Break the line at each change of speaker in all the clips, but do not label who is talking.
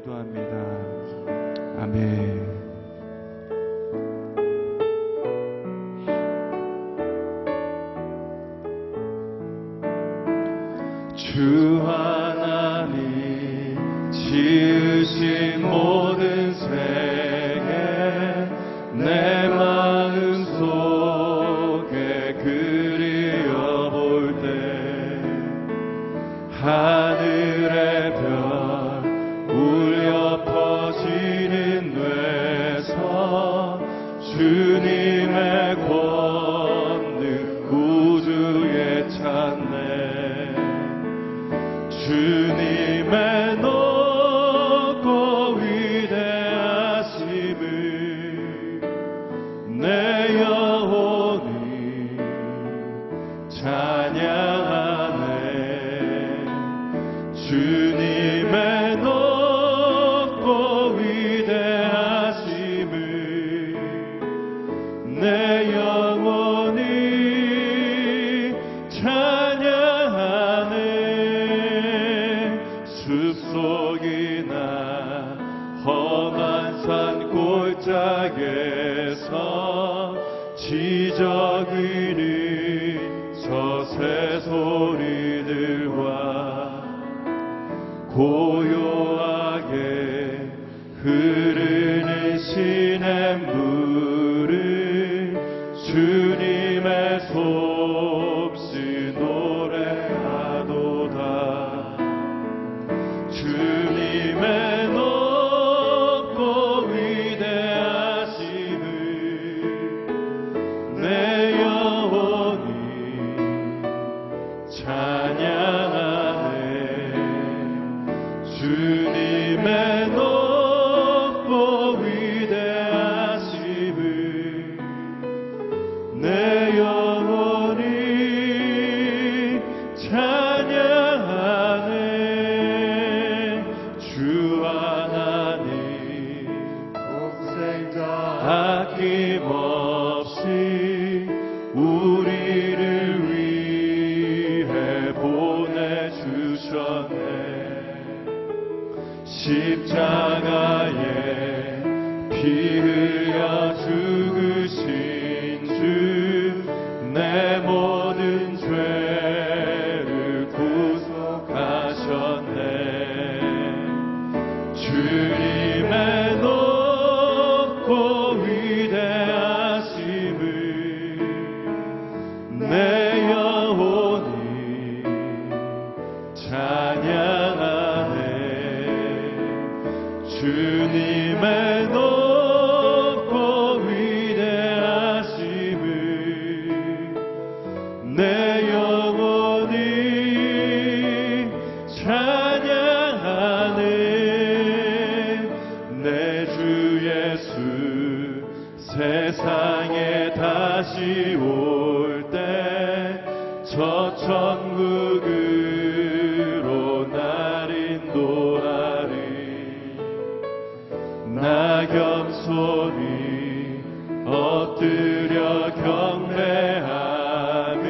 기도합니다. 아멘. 주 하나님 지으신 모든 세계 내 마음 속에 그리어볼 때 하늘의 별 울려 퍼지는 뇌서 주님의 권능 우주에 찬네. 주님의 높고 위대하심을 내 영혼이 찬양하네. 주님의 높고 위대하심을 내 영혼이 찬양하네. 숲속이나 험한 산 골짜기에서 지저귀는 저 새소리들과 고요하게 흐르는 시냇물을 주님의 솜씨 노래하도다. 주님의 높고 위대하심을 내 영혼이 찬양하네. 주님의 높고 위대하심을 내 영혼이 찬양하네. 주 하나님 독생자 아낌없이 우리를 위해 보내주셨네. 십자가에 피 흘려 죽으신 주 내 모든 죄를 구속하셨네. 주님의 높고 위대하심을 내 영혼이 찬양하네. 주님의 높고 위대하심을 내 영혼이 찬양하네. 내 주 예수 세상에 다시 올 때 저 천국으로 날 인도하리. 나 겸손히 엎드려 경배하며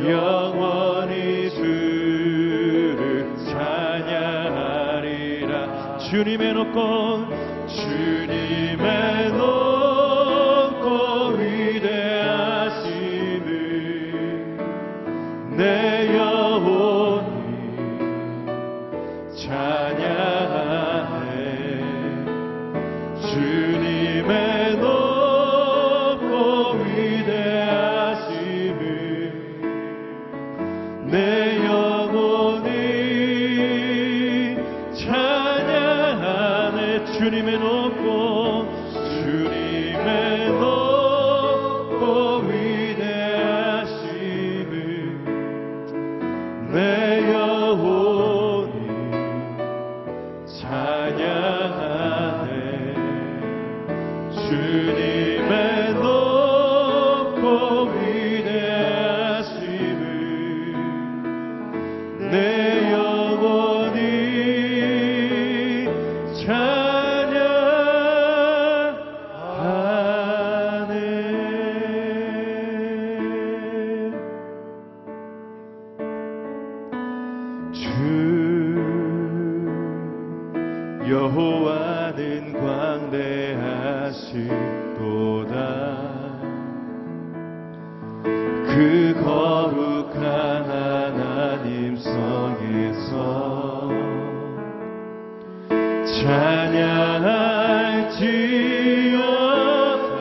영원히 주를 찬양하리라. 주님의 높고 주님의 높고 위대하심을 내 영혼이 찬양하네. 주님의 높고 위대하심을 내 영혼이 찬양하네. 주님의 높고 주님의 높고 위대하심을 내 영혼이 찬양하네. 주님의 높고 위대하심을 내 영혼이 찬양하네. 주 여호와는 광대하시도다. 그 거룩한 하나님 성에서 찬양할지어다.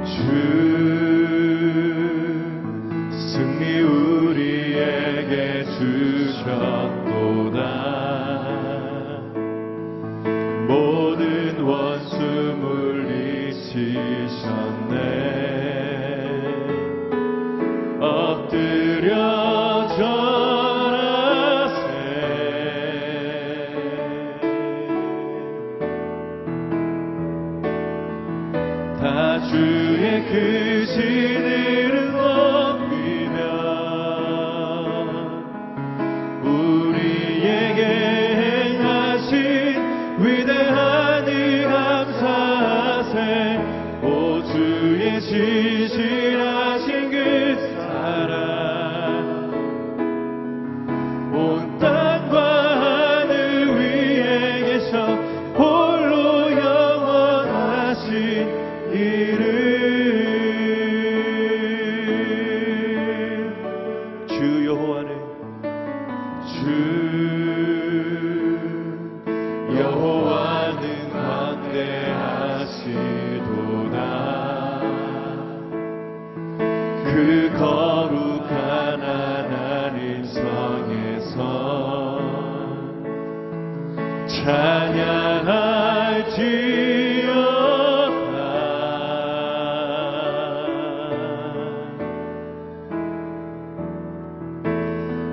주 승리 우리에게 주셨도다. 모든 원수 물리치셨네. 엎드려 절하세. 다 주의 크신 이름 높이며 우리에게 행하신 위대한 일 감사하세. 오 주의 신실하신 그 사랑 온 땅과 하늘 위에 계셔 홀로 영원하신 이름. 주 여호와는 광대하시도다. 그 거룩한 하나님 성에서 찬양할지어다.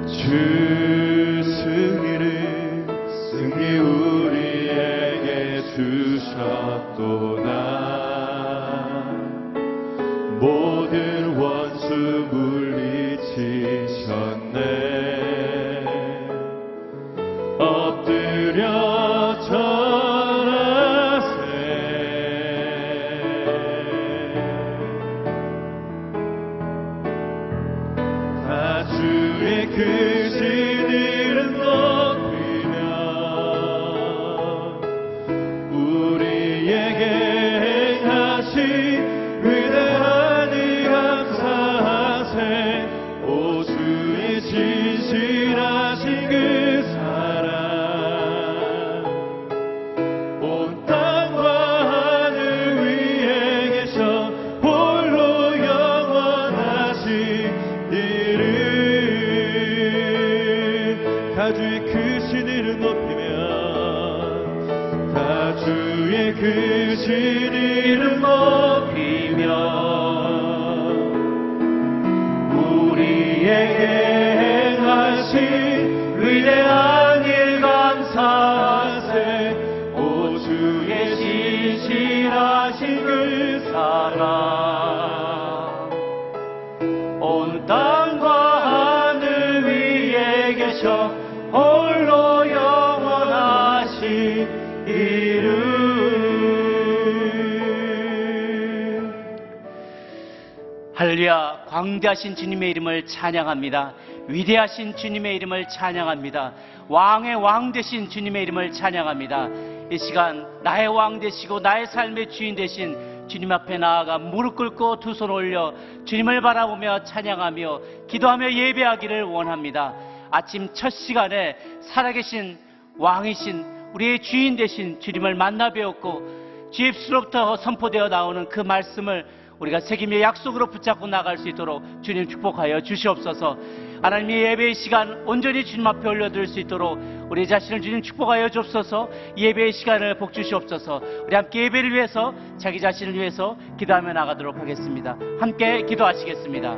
주 승리 우리에게 주셨도다. 모든 원수 물리치셨네. 엎드려 절하세. 다 주의 크신 이름 높이며 우리에게 행하신 위대한 일 감사하세. 오 주의 신실하신 그 사랑 온 땅과 하늘 위에 계셔 홀로 영원하신 이름. 다 주의 크신 이름 높이며 다 주의 크신 이름 높이며 우리에게 행하신 위대한 일 감사하세. 오 주의 신실하신 그 사랑 온 땅과 하늘 위에 계셔 홀로 영원하신 이름.
할렐루야. 광대하신 주님의 이름을 찬양합니다. 위대하신 주님의 이름을 찬양합니다. 왕의 왕 되신 주님의 이름을 찬양합니다. 이 시간 나의 왕 되시고 나의 삶의 주인 되신 주님 앞에 나아가 무릎 꿇고 두 손 올려 주님을 바라보며 찬양하며 기도하며 예배하기를 원합니다. 아침 첫 시간에 살아계신 왕이신 우리의 주인 되신 주님을 만나 배웠고 주 입술로부터 선포되어 나오는 그 말씀을 우리가 책임의 약속으로 붙잡고 나갈 수 있도록 주님 축복하여 주시옵소서. 하나님의 예배의 시간 온전히 주님 앞에 올려드릴 수 있도록 우리 자신을 주님 축복하여 주옵소서. 예배의 시간을 복 주시옵소서. 우리 함께 예배를 위해서 자기 자신을 위해서 기도하며 나가도록 하겠습니다. 함께 기도하시겠습니다.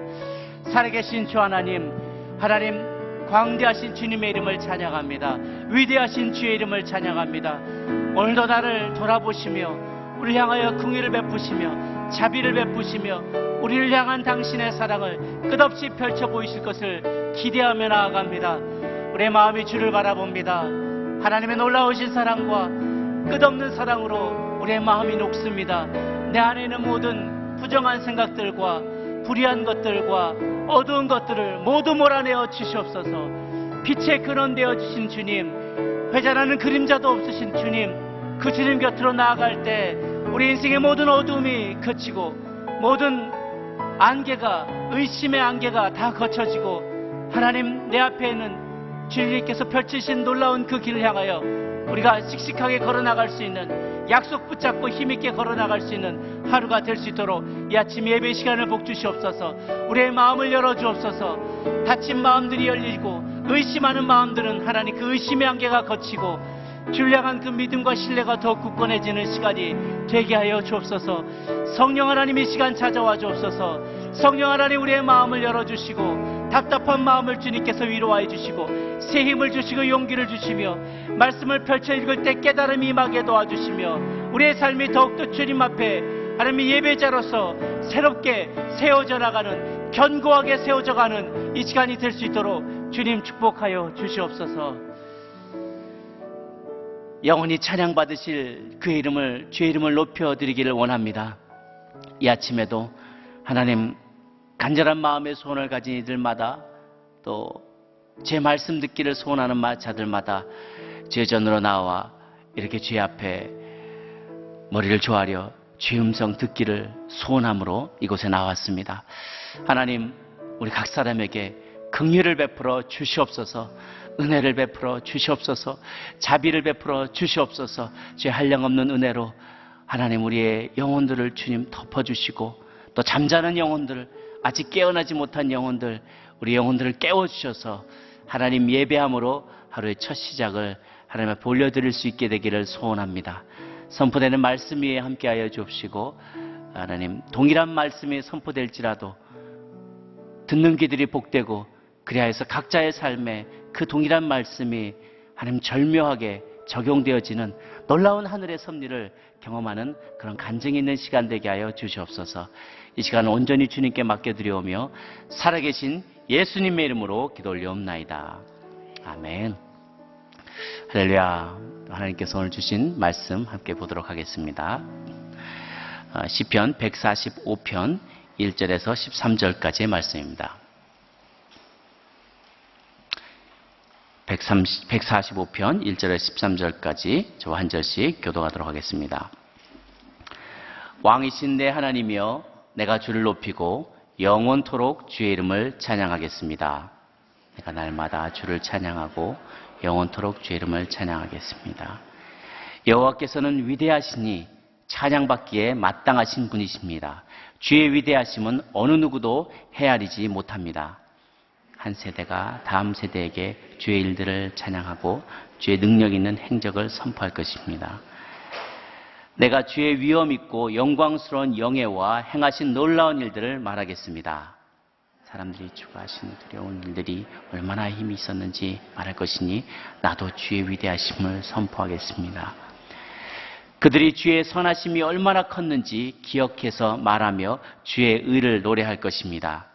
살아계신 주 하나님, 하나님 광대하신 주님의 이름을 찬양합니다. 위대하신 주의 이름을 찬양합니다. 오늘도 나를 돌아보시며 우리를 향하여 긍휼을 베푸시며 자비를 베푸시며 우리를 향한 당신의 사랑을 끝없이 펼쳐 보이실 것을 기대하며 나아갑니다. 우리의 마음이 주를 바라봅니다. 하나님의 놀라우신 사랑과 끝없는 사랑으로 우리의 마음이 녹습니다. 내 안에 있는 모든 부정한 생각들과 불의한 것들과 어두운 것들을 모두 몰아내어 주시옵소서. 빛의 근원 되어 주신 주님, 회전하는 그림자도 없으신 주님, 그 주님 곁으로 나아갈 때 우리 인생의 모든 어두움이 그치고 모든 안개가, 의심의 안개가 다 거쳐지고 하나님 내 앞에 있는 주님께서 펼치신 놀라운 그 길을 향하여 우리가 씩씩하게 걸어나갈 수 있는, 약속 붙잡고 힘있게 걸어나갈 수 있는 하루가 될 수 있도록 이 아침 예배 시간을 복주시옵소서. 우리의 마음을 열어주옵소서. 다친 마음들이 열리고 의심하는 마음들은 하나님 그 의심의 안개가 거치고 주를 향한 그 믿음과 신뢰가 더욱 굳건해지는 시간이 되게 하여 주옵소서. 성령 하나님 이 시간 찾아와 주옵소서. 성령 하나님 우리의 마음을 열어주시고 답답한 마음을 주님께서 위로하여 주시고 새 힘을 주시고 용기를 주시며 말씀을 펼쳐 읽을 때 깨달음이 임하게 도와주시며 우리의 삶이 더욱더 주님 앞에 하나님의 예배자로서 새롭게 세워져 나가는, 견고하게 세워져 가는 이 시간이 될 수 있도록 주님 축복하여 주시옵소서. 영원히 찬양받으실 그의 이름을, 주의 이름을 높여드리기를 원합니다. 이 아침에도 하나님 간절한 마음의 소원을 가진 이들마다 또 제 말씀 듣기를 소원하는 자들마다 주의 전으로 나와 이렇게 주의 앞에 머리를 조아려 주의 음성 듣기를 소원함으로 이곳에 나왔습니다. 하나님 우리 각 사람에게 긍휼을 베풀어 주시옵소서. 은혜를 베풀어 주시옵소서. 자비를 베풀어 주시옵소서. 주의 한량없는 은혜로 하나님 우리의 영혼들을 주님 덮어주시고 또 잠자는 영혼들, 아직 깨어나지 못한 영혼들, 우리 영혼들을 깨워주셔서 하나님 예배함으로 하루의 첫 시작을 하나님 앞에 올려드릴 수 있게 되기를 소원합니다. 선포되는 말씀 위에 함께하여 주옵시고 하나님 동일한 말씀이 선포될지라도 듣는 귀들이 복되고 그리하여서 각자의 삶에 그 동일한 말씀이 하나님 절묘하게 적용되어지는 놀라운 하늘의 섭리를 경험하는 그런 간증이 있는 시간 되게 하여 주시옵소서. 이 시간 온전히 주님께 맡겨드리오며 살아계신 예수님의 이름으로 기도 올려옵나이다. 아멘. 할렐루야. 하나님께서 오늘 주신 말씀 함께 보도록 하겠습니다. 시편 145편 1절에서 13절까지의 말씀입니다. 145편 1절에서 13절까지 저와 한 절씩 교독하도록 하겠습니다. 왕이신 내 하나님이여, 내가 주를 높이고 영원토록 주의 이름을 찬양하겠습니다. 내가 날마다 주를 찬양하고 영원토록 주의 이름을 찬양하겠습니다. 여호와께서는 위대하시니 찬양받기에 마땅하신 분이십니다. 주의 위대하심은 어느 누구도 헤아리지 못합니다. 한 세대가 다음 세대에게 주의 일들을 찬양하고 주의 능력 있는 행적을 선포할 것입니다. 내가 주의 위엄 있고 영광스러운 영예와 행하신 놀라운 일들을 말하겠습니다. 사람들이 주가 하신 두려운 일들이 얼마나 힘이 있었는지 말할 것이니 나도 주의 위대하심을 선포하겠습니다. 그들이 주의 선하심이 얼마나 컸는지 기억해서 말하며 주의 의를 노래할 것입니다.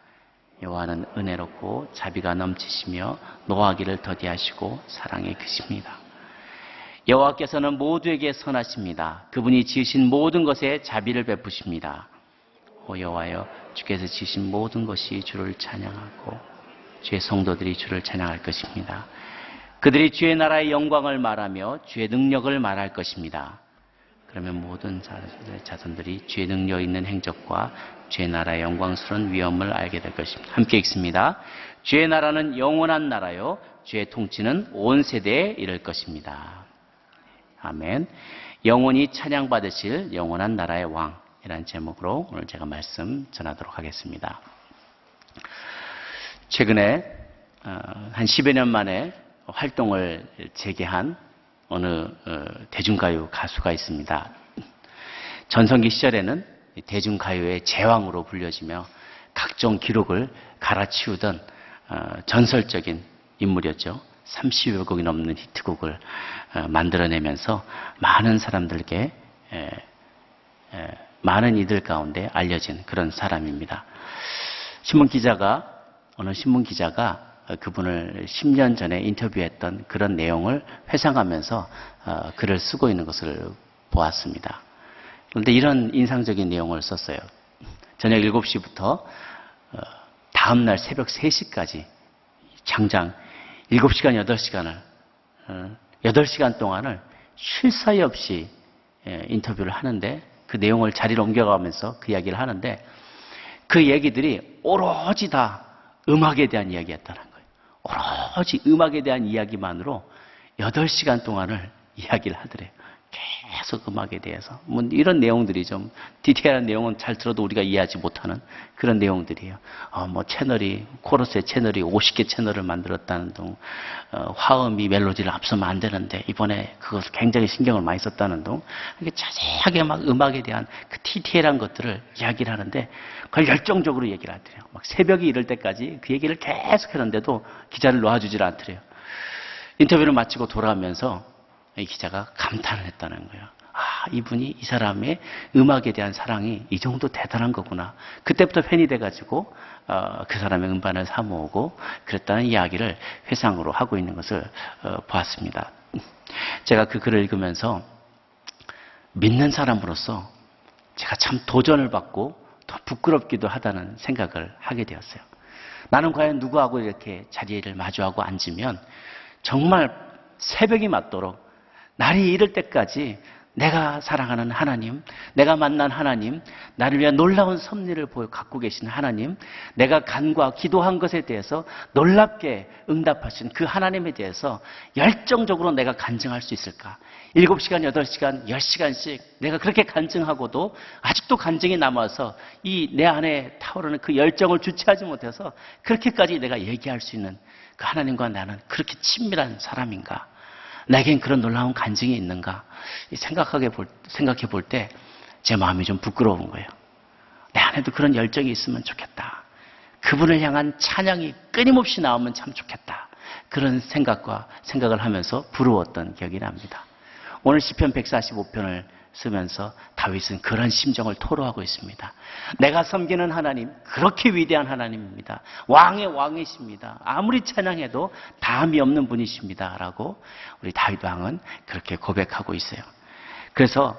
여호와는 은혜롭고 자비가 넘치시며 노하기를 더디하시고 사랑에 크십니다. 여호와께서는 모두에게 선하십니다. 그분이 지으신 모든 것에 자비를 베푸십니다. 오 여호와여, 주께서 지으신 모든 것이 주를 찬양하고 주의 성도들이 주를 찬양할 것입니다. 그들이 주의 나라의 영광을 말하며 주의 능력을 말할 것입니다. 그러면 모든 자손들이 주의 능력 있는 행적과 주의 나라의 영광스러운 위엄을 알게 될 것입니다. 함께 읽습니다. 주의 나라는 영원한 나라요, 주의 통치는 온 세대에 이를 것입니다. 아멘. 영원히 찬양받으실 영원한 나라의 왕이라는 제목으로 오늘 제가 말씀 전하도록 하겠습니다. 최근에 한 10여 년 만에 활동을 재개한 어느 대중가요 가수가 있습니다. 전성기 시절에는 대중가요의 제왕으로 불려지며 각종 기록을 갈아치우던 전설적인 인물이었죠. 30여 곡이 넘는 히트곡을 만들어내면서 많은 사람들께 많은 이들 가운데 알려진 그런 사람입니다. 어느 신문기자가 그분을 10년 전에 인터뷰했던 그런 내용을 회상하면서 글을 쓰고 있는 것을 보았습니다. 그런데 이런 인상적인 내용을 썼어요. 저녁 7시부터 다음날 새벽 3시까지 장장 7시간, 8시간을 8시간 동안을 쉴 사이 없이 인터뷰를 하는데 그 내용을 자리를 옮겨가면서 그 이야기를 하는데 그 얘기들이 오로지 다 음악에 대한 이야기였다는 거예요. 오로지 음악에 대한 이야기만으로 8시간 동안을 이야기를 하더래요. 계속 음악에 대해서. 뭐 이런 내용들이 좀 디테일한 내용은 잘 들어도 우리가 이해하지 못하는 그런 내용들이에요. 뭐 채널이, 코러스의 채널이 50개 채널을 만들었다는 둥, 화음이 멜로디를 앞서면 안 되는데 이번에 그것을 굉장히 신경을 많이 썼다는 둥, 이렇게 자세하게 막 음악에 대한 그 디테일한 것들을 이야기를 하는데 그걸 열정적으로 얘기를 하더래요. 막 새벽이 이럴 때까지 그 얘기를 계속 했는데도 기자를 놓아주질 않더래요. 인터뷰를 마치고 돌아오면서 이 기자가 감탄을 했다는 거예요. 이분이, 이 사람의 음악에 대한 사랑이 이 정도 대단한 거구나. 그때부터 팬이 돼가지고 그 사람의 음반을 사 모으고 그랬다는 이야기를 회상으로 하고 있는 것을 보았습니다. 제가 그 글을 읽으면서 믿는 사람으로서 제가 참 도전을 받고 더 부끄럽기도 하다는 생각을 하게 되었어요. 나는 과연 누구하고 이렇게 자리를 마주하고 앉으면 정말 새벽이 맞도록 날이 이를 때까지 내가 사랑하는 하나님, 내가 만난 하나님, 나를 위한 놀라운 섭리를 갖고 계신 하나님, 내가 간과 기도한 것에 대해서 놀랍게 응답하신 그 하나님에 대해서 열정적으로 내가 간증할 수 있을까? 7시간, 8시간, 10시간씩 내가 그렇게 간증하고도 아직도 간증이 남아서 이 내 안에 타오르는 그 열정을 주체하지 못해서 그렇게까지 내가 얘기할 수 있는 그 하나님과 나는 그렇게 친밀한 사람인가? 내겐 그런 놀라운 간증이 있는가? 생각해 볼 때 제 마음이 좀 부끄러운 거예요. 내 안에도 그런 열정이 있으면 좋겠다. 그분을 향한 찬양이 끊임없이 나오면 참 좋겠다. 그런 생각을 하면서 부러웠던 기억이 납니다. 오늘 시편 145편을 쓰면서 다윗은 그런 심정을 토로하고 있습니다. 내가 섬기는 하나님, 그렇게 위대한 하나님입니다. 왕의 왕이십니다. 아무리 찬양해도 다함이 없는 분이십니다. 라고 우리 다윗 왕은 그렇게 고백하고 있어요. 그래서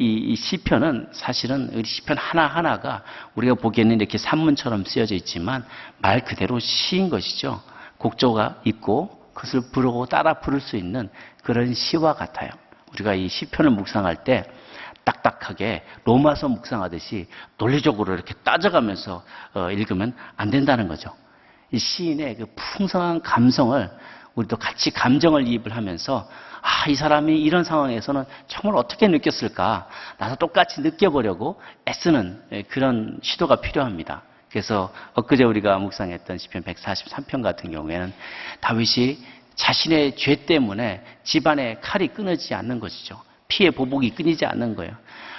이 시편은 사실은 우리 시편 하나하나가 우리가 보기에는 이렇게 산문처럼 쓰여져 있지만 말 그대로 시인 것이죠. 곡조가 있고 그것을 부르고 따라 부를 수 있는 그런 시와 같아요. 우리가 이 시편을 묵상할 때 딱딱하게 로마서 묵상하듯이 논리적으로 이렇게 따져가면서 읽으면 안 된다는 거죠. 이 시인의 그 풍성한 감성을 우리도 같이 감정을 이입을 하면서 이 사람이 이런 상황에서는 정말 어떻게 느꼈을까? 나도 똑같이 느껴보려고 애쓰는 그런 시도가 필요합니다. 그래서 엊그제 우리가 묵상했던 시편 143편 같은 경우에는 다윗이 자신의 죄 때문에 집안의 칼이 끊어지지 않는 것이죠. 피의 보복이 끊이지 않는 거예요.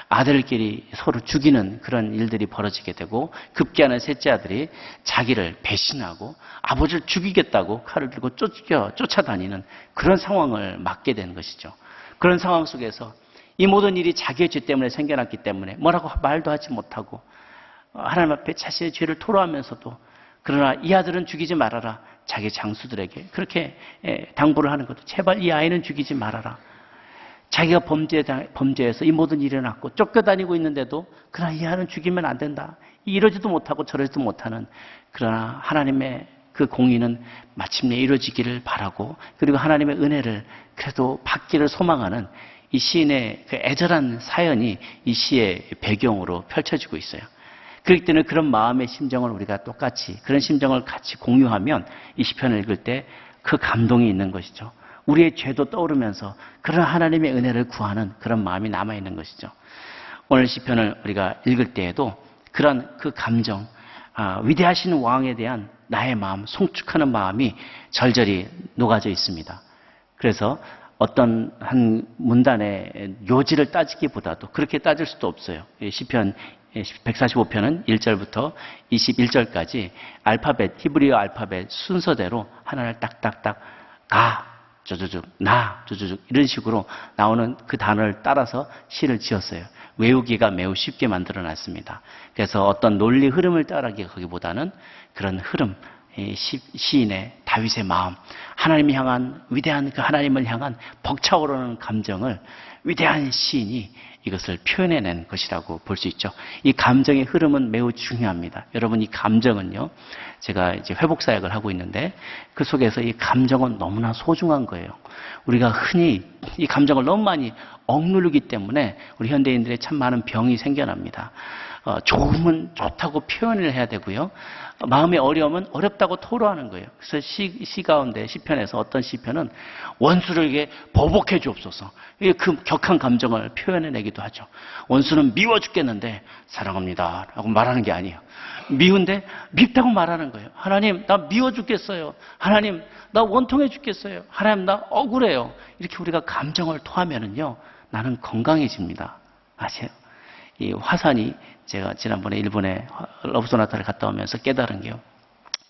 아들끼리 서로 죽이는 그런 일들이 벌어지게 되고 급기야는 셋째 아들이 자기를 배신하고 아버지를 죽이겠다고 칼을 들고 쫓아다니는 그런 상황을 맞게 되는 것이죠. 그런 상황 속에서 이 모든 일이 자기의 죄 때문에 생겨났기 때문에 뭐라고 말도 하지 못하고 하나님 앞에 자신의 죄를 토로하면서도 그러나 이 아들은 죽이지 말아라. 자기 장수들에게 그렇게 당부를 하는 것도 제발 이 아이는 죽이지 말아라. 자기가 범죄해서 이 모든 일이 일어났고 쫓겨다니고 있는데도 그러나 이 아이는 죽이면 안 된다. 이러지도 못하고 저러지도 못하는 그러나 하나님의 그 공의는 마침내 이루어지기를 바라고 그리고 하나님의 은혜를 그래도 받기를 소망하는 이 시인의 그 애절한 사연이 이 시의 배경으로 펼쳐지고 있어요. 그렇기 때문에 그런 마음의 심정을 우리가 똑같이 그런 심정을 같이 공유하면 이 시편을 읽을 때 그 감동이 있는 것이죠. 우리의 죄도 떠오르면서 그런 하나님의 은혜를 구하는 그런 마음이 남아있는 것이죠. 오늘 시편을 우리가 읽을 때에도 그런 그 감정, 위대하신 왕에 대한 나의 마음, 송축하는 마음이 절절히 녹아져 있습니다. 그래서 어떤 한 문단의 요지를 따지기보다도 그렇게 따질 수도 없어요. 시편 145편은 1절부터 21절까지 알파벳, 히브리어 알파벳 순서대로 하나를 딱딱딱 가, 쪼쪼죽, 나, 쪼쪼죽 이런 식으로 나오는 그 단어를 따라서 시를 지었어요. 외우기가 매우 쉽게 만들어 놨습니다. 그래서 어떤 논리 흐름을 따라가기보다는 그런 흐름, 시인의 다윗의 마음, 하나님을 향한 위대한 그 하나님을 향한 벅차오르는 감정을 위대한 시인이 이것을 표현해낸 것이라고 볼 수 있죠. 이 감정의 흐름은 매우 중요합니다. 여러분, 이 감정은요, 제가 이제 회복 사역을 하고 있는데 그 속에서 이 감정은 너무나 소중한 거예요. 우리가 흔히 이 감정을 너무 많이 억누르기 때문에 우리 현대인들의 참 많은 병이 생겨납니다. 좋으면 좋다고 표현을 해야 되고요. 마음의 어려움은 어렵다고 토로하는 거예요. 그래서 시 가운데 시편에서 어떤 시편은 원수를 보복해 주옵소서. 그 격한 감정을 표현해내기도 하죠. 원수는 미워 죽겠는데 사랑합니다 라고 말하는 게 아니에요. 미운데 밉다고 말하는 거예요. 하나님, 나 미워 죽겠어요. 하나님, 나 원통해 죽겠어요. 하나님, 나 억울해요. 이렇게 우리가 감정을 토하면은요, 나는 건강해집니다. 아세요? 이 화산이, 제가 지난번에 일본에 러브소나타를 갔다 오면서 깨달은 게요,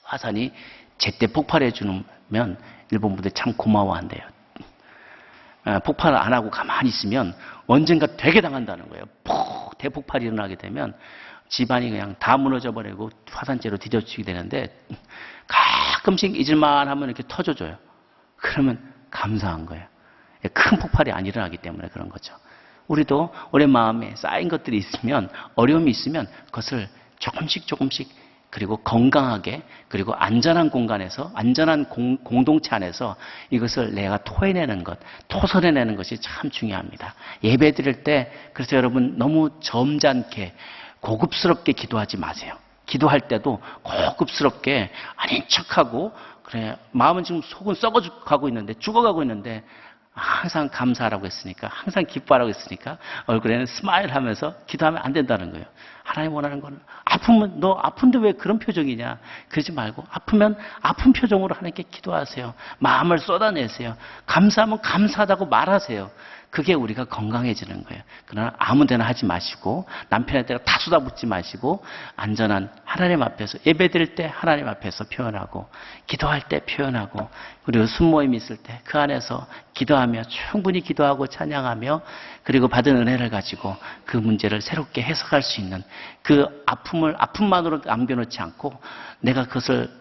화산이 제때 폭발해 주면 일본 분들이 참 고마워한대요. 폭발을 안 하고 가만히 있으면 언젠가 되게 당한다는 거예요. 대폭발이 일어나게 되면 집안이 그냥 다 무너져 버리고 화산재로 뒤덮이게 되는데, 가끔씩 잊을만 하면 이렇게 터져줘요. 그러면 감사한 거예요. 큰 폭발이 안 일어나기 때문에 그런 거죠. 우리도 우리 마음에 쌓인 것들이 있으면, 어려움이 있으면 그것을 조금씩 그리고 건강하게, 그리고 안전한 공간에서, 안전한 공동체 안에서 이것을 내가 토해내는 것, 토설해내는 것이 참 중요합니다. 예배 드릴 때, 그래서 여러분 너무 점잖게 고급스럽게 기도하지 마세요. 기도할 때도 고급스럽게 아닌 척하고, 그래, 마음은 지금 속은 썩어가고 있는데, 죽어가고 있는데, 항상 감사하라고 했으니까, 항상 기뻐하라고 했으니까 얼굴에는 스마일 하면서 기도하면 안 된다는 거예요. 하나님 원하는 건, 아프면 너 아픈데 왜 그런 표정이냐, 그러지 말고 아프면 아픈 표정으로 하나님께 기도하세요. 마음을 쏟아내세요. 감사하면 감사하다고 말하세요. 그게 우리가 건강해지는 거예요. 그러나 아무 데나 하지 마시고, 남편한테 다 쏟아붓지 마시고, 안전한 하나님 앞에서, 예배드릴 때 하나님 앞에서 표현하고, 기도할 때 표현하고, 그리고 순모임 있을 때 그 안에서 기도하며, 충분히 기도하고 찬양하며, 그리고 받은 은혜를 가지고 그 문제를 새롭게 해석할 수 있는, 그 아픔만으로 남겨놓지 않고 내가 그것을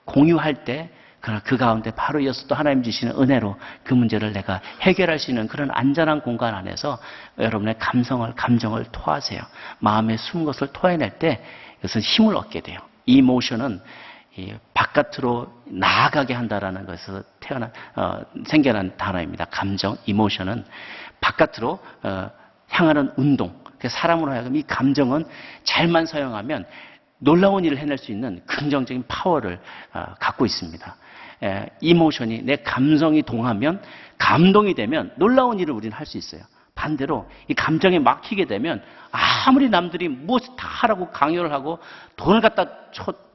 공유할 때, 그러나 그 가운데 바로 이어서 또 하나님 주시는 은혜로 그 문제를 내가 해결할 수 있는 그런 안전한 공간 안에서 여러분의 감정을 토하세요. 마음에 숨은 것을 토해낼 때 이것은 힘을 얻게 돼요. 이모션은 바깥으로 나아가게 한다라는 것에서 생겨난 단어입니다. 감정, 이모션은 바깥으로 향하는 운동. 사람으로 하여금 이 감정은 잘만 사용하면 놀라운 일을 해낼 수 있는 긍정적인 파워를 갖고 있습니다. 이모션이, 내 감성이 동하면, 감동이 되면 놀라운 일을 우리는 할 수 있어요. 반대로 이 감정에 막히게 되면 아무리 남들이 무엇 다 하라고 강요를 하고 돈을 갖다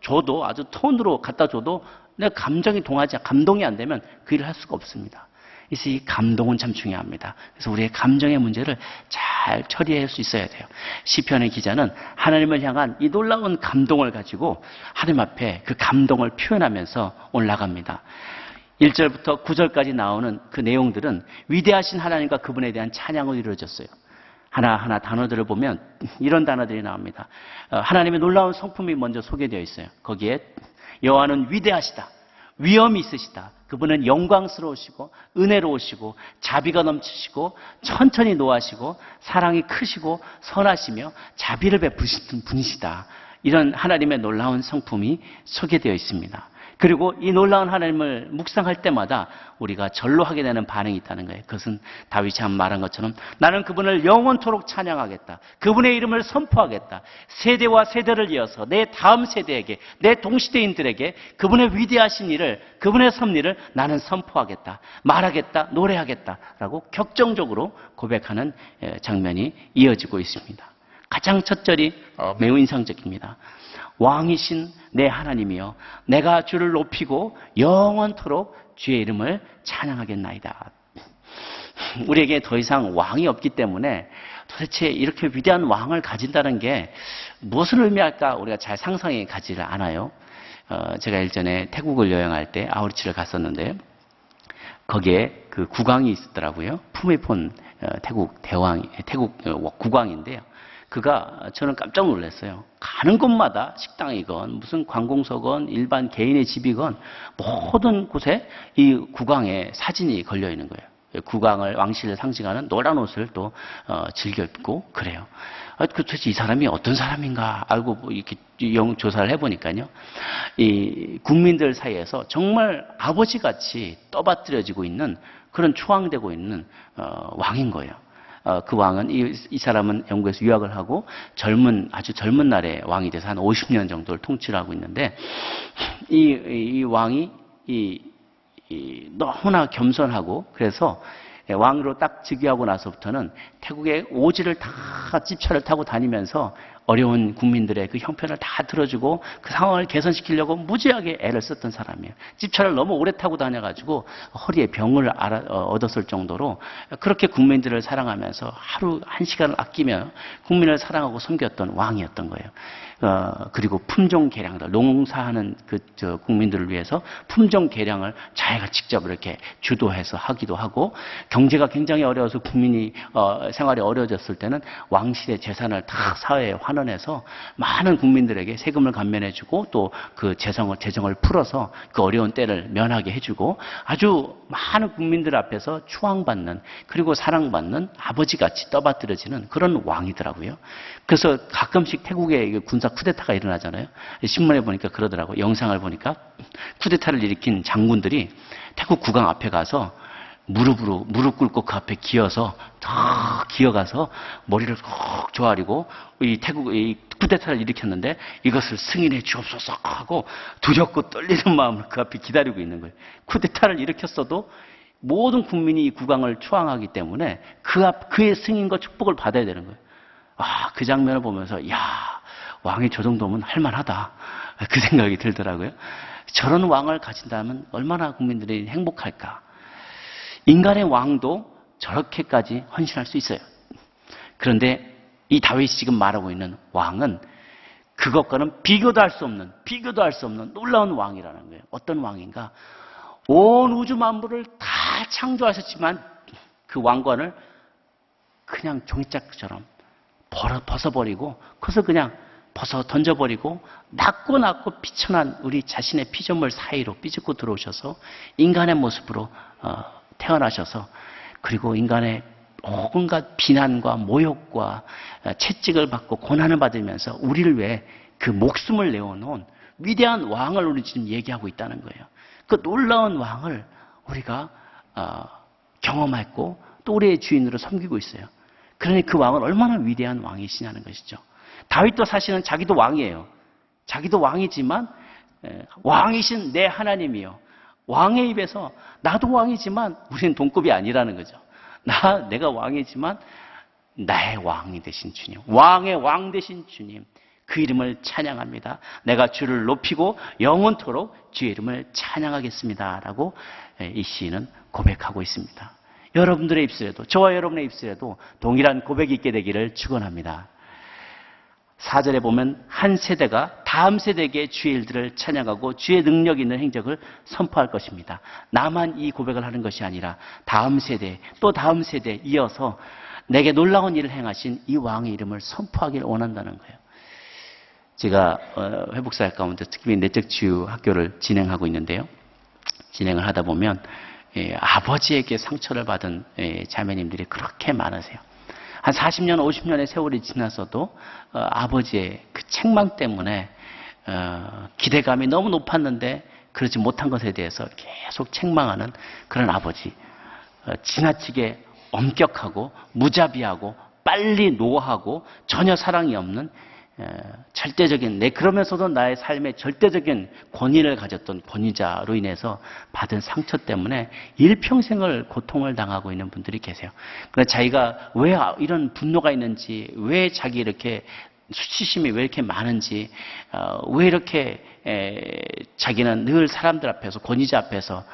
줘도, 아주 톤으로 갖다 줘도 내 감정이 감동이 안 되면 그 일을 할 수가 없습니다. 그래서 이 감동은 참 중요합니다. 그래서 우리의 감정의 문제를 잘 처리할 수 있어야 돼요. 시편의 기자는 하나님을 향한 이 놀라운 감동을 가지고 하나님 앞에 그 감동을 표현하면서 올라갑니다. 1절부터 9절까지 나오는 그 내용들은 위대하신 하나님과 그분에 대한 찬양으로 이루어졌어요. 하나하나 단어들을 보면 이런 단어들이 나옵니다. 하나님의 놀라운 성품이 먼저 소개되어 있어요. 거기에 여호와는 위대하시다, 위엄이 있으시다, 그분은 영광스러우시고 은혜로우시고 자비가 넘치시고 천천히 노하시고 사랑이 크시고 선하시며 자비를 베푸시는 분이시다. 이런 하나님의 놀라운 성품이 소개되어 있습니다. 그리고 이 놀라운 하나님을 묵상할 때마다 우리가 절로 하게 되는 반응이 있다는 거예요. 그것은 다윗이 한 말한 것처럼 나는 그분을 영원토록 찬양하겠다. 그분의 이름을 선포하겠다. 세대와 세대를 이어서 내 다음 세대에게, 내 동시대인들에게 그분의 위대하신 일을, 그분의 섭리를 나는 선포하겠다, 말하겠다, 노래하겠다 라고 격정적으로 고백하는 장면이 이어지고 있습니다. 가장 첫 절이 매우 인상적입니다. 왕이신 내 하나님이여, 내가 주를 높이고 영원토록 주의 이름을 찬양하겠나이다. 우리에게 더 이상 왕이 없기 때문에 도대체 이렇게 위대한 왕을 가진다는 게 무엇을 의미할까 우리가 잘 상상해 가지를 않아요. 제가 일전에 태국을 여행할 때 아우리치를 갔었는데 거기에 그 국왕이 있었더라고요. 푸미폰 태국 국왕인데요. 그가 저는 깜짝 놀랐어요. 가는 곳마다 식당이건 무슨 관공서건 일반 개인의 집이건 모든 곳에 이 국왕의 사진이 걸려 있는 거예요. 국왕을 왕실을 상징하는 노란 옷을 또 즐겨 입고 그래요. 도대체 이 사람이 어떤 사람인가 알고 뭐 이렇게 조사를 해보니까요. 이 국민들 사이에서 정말 아버지같이 떠받들여지고 있는 그런 추앙되고 있는 왕인 거예요. 그 왕은 이 사람은 영국에서 유학을 하고 아주 젊은 날에 왕이 돼서 한 50년 정도를 통치를 하고 있는데 이 왕이 너무나 겸손하고 그래서 왕으로 딱 즉위하고 나서부터는 태국의 오지를 다 집차를 타고 다니면서 어려운 국민들의 그 형편을 다 들어주고 그 상황을 개선시키려고 무지하게 애를 썼던 사람이에요. 집차를 너무 오래 타고 다녀가지고 허리에 병을 얻었을 정도로 그렇게 국민들을 사랑하면서 하루 한 시간을 아끼며 국민을 사랑하고 섬겼던 왕이었던 거예요. 그리고 품종 개량들, 농사하는 국민들을 위해서 품종 개량을 자기가 직접 이렇게 주도해서 하기도 하고 경제가 굉장히 어려워서 국민이 생활이 어려워졌을 때는 왕실의 재산을 다 사회에 환원해서 많은 국민들에게 세금을 감면해주고 또 그 재정을 풀어서 그 어려운 때를 면하게 해주고 아주 많은 국민들 앞에서 추앙받는 그리고 사랑받는 아버지같이 떠받들어지는 그런 왕이더라고요. 그래서 가끔씩 태국에 군사 쿠데타가 일어나잖아요. 신문에 보니까 그러더라고요. 영상을 보니까 쿠데타를 일으킨 장군들이 태국 국왕 앞에 가서 무릎 꿇고 그 앞에 기어가서 머리를 콕 조아리고 이 쿠데타를 일으켰는데 이것을 승인해 주옵소서 하고 두렵고 떨리는 마음으로 그 앞에 기다리고 있는 거예요. 쿠데타를 일으켰어도 모든 국민이 이 국왕을 추앙하기 때문에 그의 승인과 축복을 받아야 되는 거예요. 그 장면을 보면서 왕이 저 정도면 할만하다 그 생각이 들더라고요. 저런 왕을 가진다면 얼마나 국민들이 행복할까. 인간의 왕도 저렇게까지 헌신할 수 있어요. 그런데 이 다윗이 지금 말하고 있는 왕은 그것과는 비교도 할 수 없는 놀라운 왕이라는 거예요. 어떤 왕인가? 온 우주 만물을 다 창조하셨지만 그 왕관을 그냥 종이짝처럼 벗어버리고 그래서 그냥 던져버리고 낮고 비천한 우리 자신의 피조물 사이로 삐집고 들어오셔서 인간의 모습으로 태어나셔서 그리고 인간의 온갖 비난과 모욕과 채찍을 받고 고난을 받으면서 우리를 위해 그 목숨을 내어놓은 위대한 왕을 우리 지금 얘기하고 있다는 거예요. 그 놀라운 왕을 우리가 경험했고 또 우리의 주인으로 섬기고 있어요. 그러니 그 왕은 얼마나 위대한 왕이시냐는 것이죠. 다윗도 사실은 자기도 왕이에요. 자기도 왕이지만 왕이신 내 하나님이요. 왕의 입에서 나도 왕이지만 우리는 동급이 아니라는 거죠. 내가 왕이지만 나의 왕이 되신 주님, 왕의 왕 되신 주님, 그 이름을 찬양합니다. 내가 주를 높이고 영원토록 주의 이름을 찬양하겠습니다. 라고 이 시인은 고백하고 있습니다. 여러분들의 입술에도, 저와 여러분의 입술에도 동일한 고백이 있게 되기를 축원합니다. 4절에 보면 한 세대가 다음 세대에게 주의 일들을 찬양하고 주의 능력 있는 행적을 선포할 것입니다. 나만 이 고백을 하는 것이 아니라 다음 세대 또 다음 세대 이어서 내게 놀라운 일을 행하신 이 왕의 이름을 선포하기를 원한다는 거예요. 제가 회복사역 가운데 특히 내적 치유 학교를 진행하고 있는데요. 진행을 하다 보면 아버지에게 상처를 받은 자매님들이 그렇게 많으세요. 한 40년, 50년의 세월이 지나서도 아버지의 그 책망 때문에 기대감이 너무 높았는데 그러지 못한 것에 대해서 계속 책망하는 그런 아버지. 지나치게 엄격하고 무자비하고 빨리 노하고 전혀 사랑이 없는 절대적인 그러면서도 나의 삶에 절대적인 권위를 가졌던 권위자로 인해서 받은 상처 때문에 일평생을 고통을 당하고 있는 분들이 계세요. 그래서 자기가 왜 이런 분노가 있는지, 왜 자기 이렇게 수치심이 왜 이렇게 많은지, 왜 이렇게 자기는 늘 사람들 앞에서 권위자 앞에서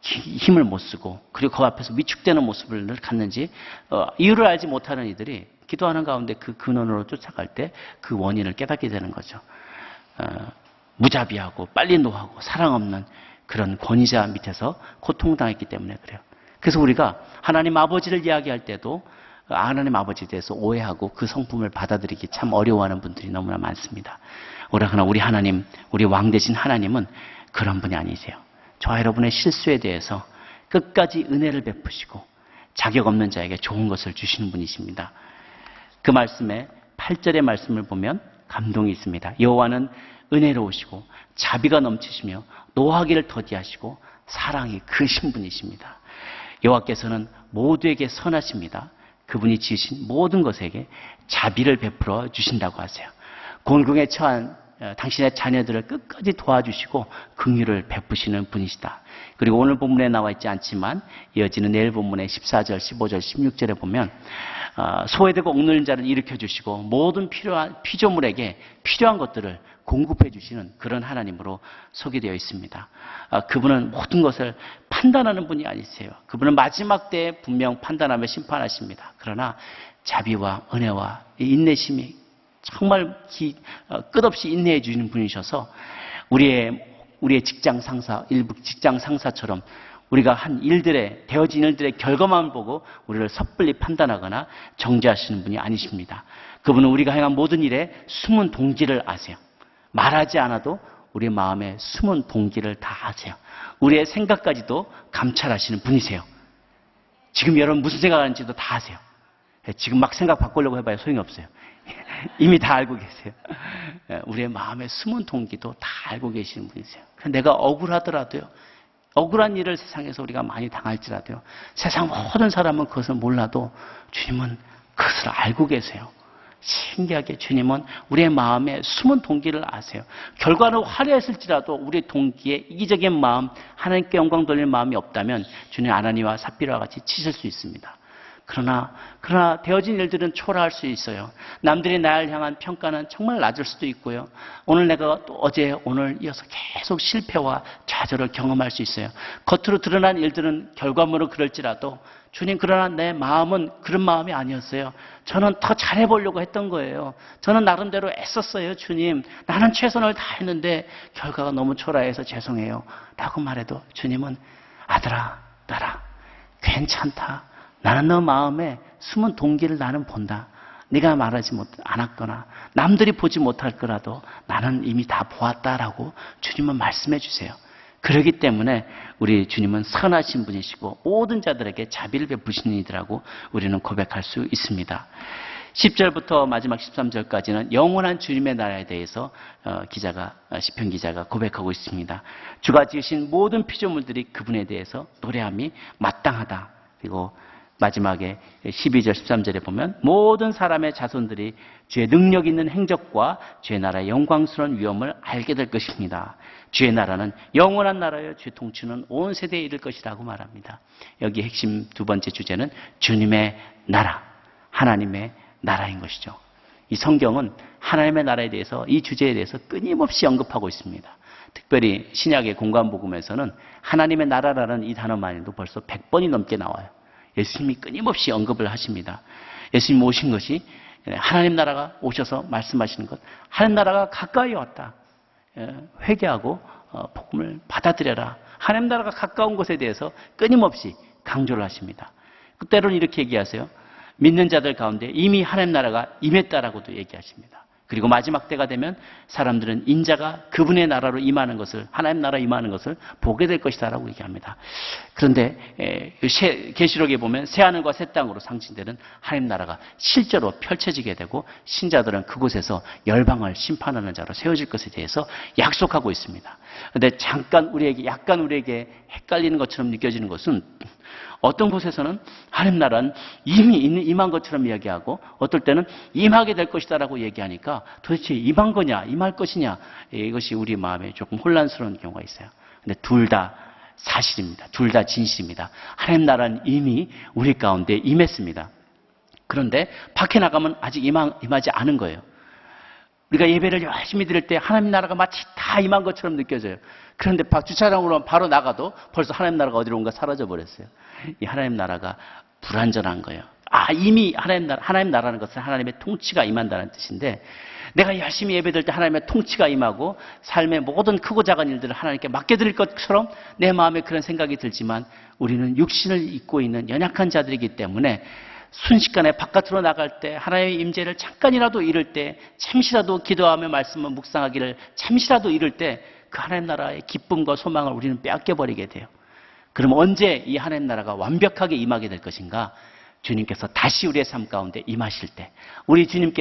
힘을 못 쓰고 그리고 그 앞에서 위축되는 모습을 늘 갖는지 이유를 알지 못하는 이들이 기도하는 가운데 그 근원으로 쫓아갈 때 그 원인을 깨닫게 되는 거죠. 무자비하고 빨리 노하고 사랑 없는 그런 권위자 밑에서 고통당했기 때문에 그래요. 그래서 우리가 하나님 아버지를 이야기할 때도 하나님 아버지에 대해서 오해하고 그 성품을 받아들이기 참 어려워하는 분들이 너무나 많습니다. 그러나 우리 하나님, 우리 왕 되신 하나님은 그런 분이 아니세요. 저와 여러분의 실수에 대해서 끝까지 은혜를 베푸시고 자격 없는 자에게 좋은 것을 주시는 분이십니다. 그 말씀에 8절의 말씀을 보면 감동이 있습니다. 여호와는 은혜로우시고 자비가 넘치시며 노하기를 더디하시고 사랑이 크신 분이십니다. 여호와께서는 모두에게 선하십니다. 그분이 지으신 모든 것에게 자비를 베풀어 주신다고 하세요. 곤궁에 처한 당신의 자녀들을 끝까지 도와주시고 긍휼을 베푸시는 분이시다. 그리고 오늘 본문에 나와 있지 않지만 이어지는 내일 본문의 14절, 15절, 16절에 보면 소외되고 억눌린 자를 일으켜주시고 모든 피조물에게 필요한 것들을 공급해 주시는 그런 하나님으로 소개되어 있습니다. 그분은 모든 것을 판단하는 분이 아니세요. 그분은 마지막 때에 분명 판단하며 심판하십니다. 그러나 자비와 은혜와 인내심이 정말 끝없이 인내해 주시는 분이셔서 우리의 직장 상사, 일부 직장 상사처럼 우리가 한 일들의 되어진 일들의 결과만 보고 우리를 섣불리 판단하거나 정죄하시는 분이 아니십니다. 그분은 우리가 행한 모든 일에 숨은 동기를 아세요. 말하지 않아도 우리의 마음에 숨은 동기를 다 아세요. 우리의 생각까지도 감찰하시는 분이세요. 지금 여러분 무슨 생각하는지도 다 아세요. 지금 막 생각 바꾸려고 해봐야 소용이 없어요. 이미 다 알고 계세요. 우리의 마음에 숨은 동기도 다 알고 계시는 분이세요. 내가 억울하더라도요. 억울한 일을 세상에서 우리가 많이 당할지라도요. 세상 모든 사람은 그것을 몰라도 주님은 그것을 알고 계세요. 신기하게 주님은 우리의 마음에 숨은 동기를 아세요. 결과는 화려했을지라도 우리의 동기에 이기적인 마음, 하나님께 영광 돌릴 마음이 없다면 주님 아나니와 삽비라와 같이 치실 수 있습니다. 그러나 되어진 일들은 초라할 수 있어요. 남들이 나를 향한 평가는 정말 낮을 수도 있고요. 오늘 내가 또 어제 오늘 이어서 계속 실패와 좌절을 경험할 수 있어요. 겉으로 드러난 일들은 결과물은 그럴지라도 주님, 그러나 내 마음은 그런 마음이 아니었어요. 저는 더 잘해보려고 했던 거예요. 저는 나름대로 애썼어요. 주님, 나는 최선을 다했는데 결과가 너무 초라해서 죄송해요 라고 말해도 주님은 아들아, 딸아, 괜찮다. 나는 너 마음에 숨은 동기를 나는 본다. 네가 말하지 않았거나 남들이 보지 못할 거라도 나는 이미 다 보았다라고 주님은 말씀해 주세요. 그렇기 때문에 우리 주님은 선하신 분이시고 모든 자들에게 자비를 베푸시는 이들하고 우리는 고백할 수 있습니다. 10절부터 마지막 13절까지는 영원한 주님의 나라에 대해서 시편 기자가 고백하고 있습니다. 주가 지으신 모든 피조물들이 그분에 대해서 노래함이 마땅하다. 그리고 마지막에 12절 13절에 보면 모든 사람의 자손들이 주의 능력 있는 행적과 주의 나라의 영광스러운 위엄을 알게 될 것입니다. 주의 나라는 영원한 나라여 주의 통치는 온 세대에 이를 것이라고 말합니다. 여기 핵심 두 번째 주제는 주님의 나라, 하나님의 나라인 것이죠. 이 성경은 하나님의 나라에 대해서 이 주제에 대해서 끊임없이 언급하고 있습니다. 특별히 신약의 공관복음에서는 하나님의 나라라는 이 단어만으로도 벌써 100번이 넘게 나와요. 예수님이 끊임없이 언급을 하십니다. 예수님 오신 것이 하나님 나라가 오셔서 말씀하시는 것, 하나님 나라가 가까이 왔다. 회개하고 복음을 받아들여라. 하나님 나라가 가까운 것에 대해서 끊임없이 강조를 하십니다. 때로는 이렇게 얘기하세요. 믿는 자들 가운데 이미 하나님 나라가 임했다라고도 얘기하십니다. 그리고 마지막 때가 되면 사람들은 인자가 그분의 나라로 임하는 것을, 하나님 나라 임하는 것을 보게 될 것이다라고 얘기합니다. 그런데 계시록에 보면 새하늘과 새 땅으로 상징되는 하나님 나라가 실제로 펼쳐지게 되고 신자들은 그곳에서 열방을 심판하는 자로 세워질 것에 대해서 약속하고 있습니다. 그런데 약간 우리에게 헷갈리는 것처럼 느껴지는 것은 어떤 곳에서는 하나님 나라는 이미 임한 것처럼 이야기하고 어떨 때는 임하게 될 것이다라고 얘기하니까 도대체 임한 거냐 임할 것이냐, 이것이 우리 마음에 조금 혼란스러운 경우가 있어요. 근데 둘 다 사실입니다. 둘 다 진실입니다. 하나님 나라는 이미 우리 가운데 임했습니다. 그런데 밖에 나가면 아직 임하지 않은 거예요. 우리가 예배를 열심히 드릴 때 하나님 나라가 마치 다 임한 것처럼 느껴져요. 그런데 주차장으로 바로 나가도 벌써 하나님 나라가 어디로 온가 사라져 버렸어요. 이 하나님 나라가 불완전한 거예요. 이미 하나님 나라는 것은 하나님의 통치가 임한다는 뜻인데, 내가 열심히 예배드릴 때 하나님의 통치가 임하고 삶의 모든 크고 작은 일들을 하나님께 맡겨드릴 것처럼 내 마음에 그런 생각이 들지만 우리는 육신을 입고 있는 연약한 자들이기 때문에 순식간에 바깥으로 나갈 때, 하나님의 임재를 잠깐이라도 잃을 때, 잠시라도 기도하며 말씀을 묵상하기를 잠시라도 잃을 때 그 하나님 나라의 기쁨과 소망을 우리는 빼앗겨버리게 돼요. 그럼 언제 이 하나님 나라가 완벽하게 임하게 될 것인가? 주님께서 다시 우리의 삶 가운데 임하실 때, 우리 주님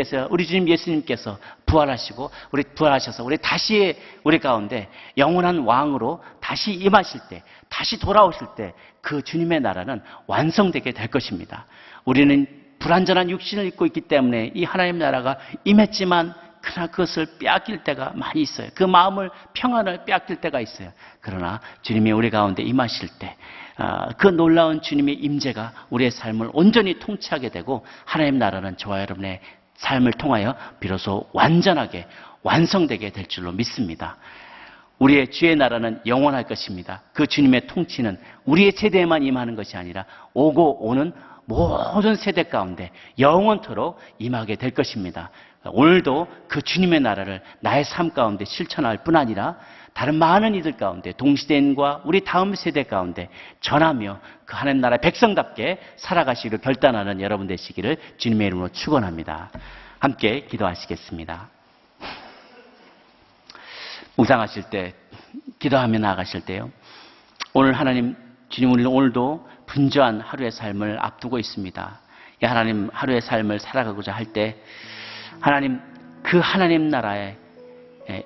예수님께서 부활하셔서 우리 다시 우리 가운데 영원한 왕으로 다시 임하실 때, 다시 돌아오실 때 그 주님의 나라는 완성되게 될 것입니다. 우리는 불완전한 육신을 입고 있기 때문에 이 하나님 나라가 임했지만 그러나 그것을 빼앗길 때가 많이 있어요. 그 마음을, 평안을 빼앗길 때가 있어요. 그러나 주님이 우리 가운데 임하실 때 그 놀라운 주님의 임재가 우리의 삶을 온전히 통치하게 되고 하나님 나라는 저와 여러분의 삶을 통하여 비로소 완전하게 완성되게 될 줄로 믿습니다. 우리의 주의 나라는 영원할 것입니다. 그 주님의 통치는 우리의 세대에만 임하는 것이 아니라 오고 오는 모든 세대 가운데 영원토록 임하게 될 것입니다. 오늘도 그 주님의 나라를 나의 삶 가운데 실천할 뿐 아니라 다른 많은 이들 가운데, 동시대인과 우리 다음 세대 가운데 전하며 그 하나님 나라의 백성답게 살아가시기를 결단하는 여러분 되시기를 주님의 이름으로 축원합니다. 함께 기도하시겠습니다. 묵상하실 때, 기도하며 나아가실 때요, 오늘 하나님, 주님, 우리는 오늘도 분주한 하루의 삶을 앞두고 있습니다. 이 하나님 하루의 삶을 살아가고자 할 때 하나님, 그 하나님 나라의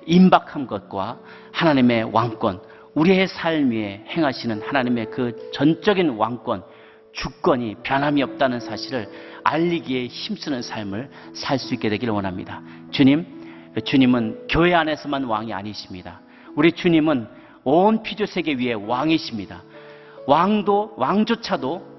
임박한 것과 하나님의 왕권, 우리의 삶 위에 행하시는 하나님의 그 전적인 왕권, 주권이 변함이 없다는 사실을 알리기에 힘쓰는 삶을 살 수 있게 되기를 원합니다. 주님은 교회 안에서만 왕이 아니십니다. 우리 주님은 온 피조세계 위에 왕이십니다.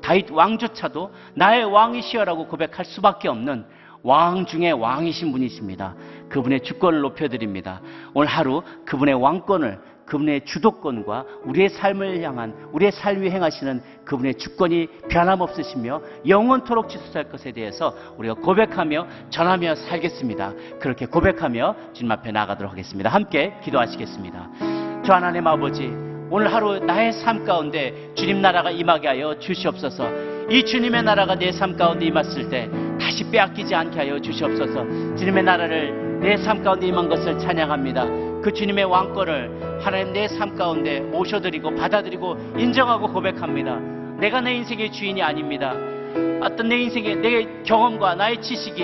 다윗 왕조차도 나의 왕이시여라고 고백할 수밖에 없는 왕 중에 왕이신 분이십니다. 그분의 주권을 높여드립니다. 오늘 하루 그분의 왕권을, 그분의 주도권과 우리의 삶을 향한, 우리의 삶 위에 행하시는 그분의 주권이 변함없으시며 영원토록 지속할 것에 대해서 우리가 고백하며 전하며 살겠습니다. 그렇게 고백하며 주님 앞에 나가도록 하겠습니다. 함께 기도하시겠습니다. 주 하나님 아버지, 오늘 하루 나의 삶 가운데 주님 나라가 임하게 하여 주시옵소서. 이 주님의 나라가 내 삶 가운데 임했을 때 다시 빼앗기지 않게 하여 주시옵소서. 주님의 나라를 내 삶 가운데 임한 것을 찬양합니다. 그 주님의 왕권을 하나님 내 삶 가운데 모셔드리고 받아들이고 인정하고 고백합니다. 내가 내 인생의 주인이 아닙니다. 어떤 내 인생의 내 경험과 나의 지식이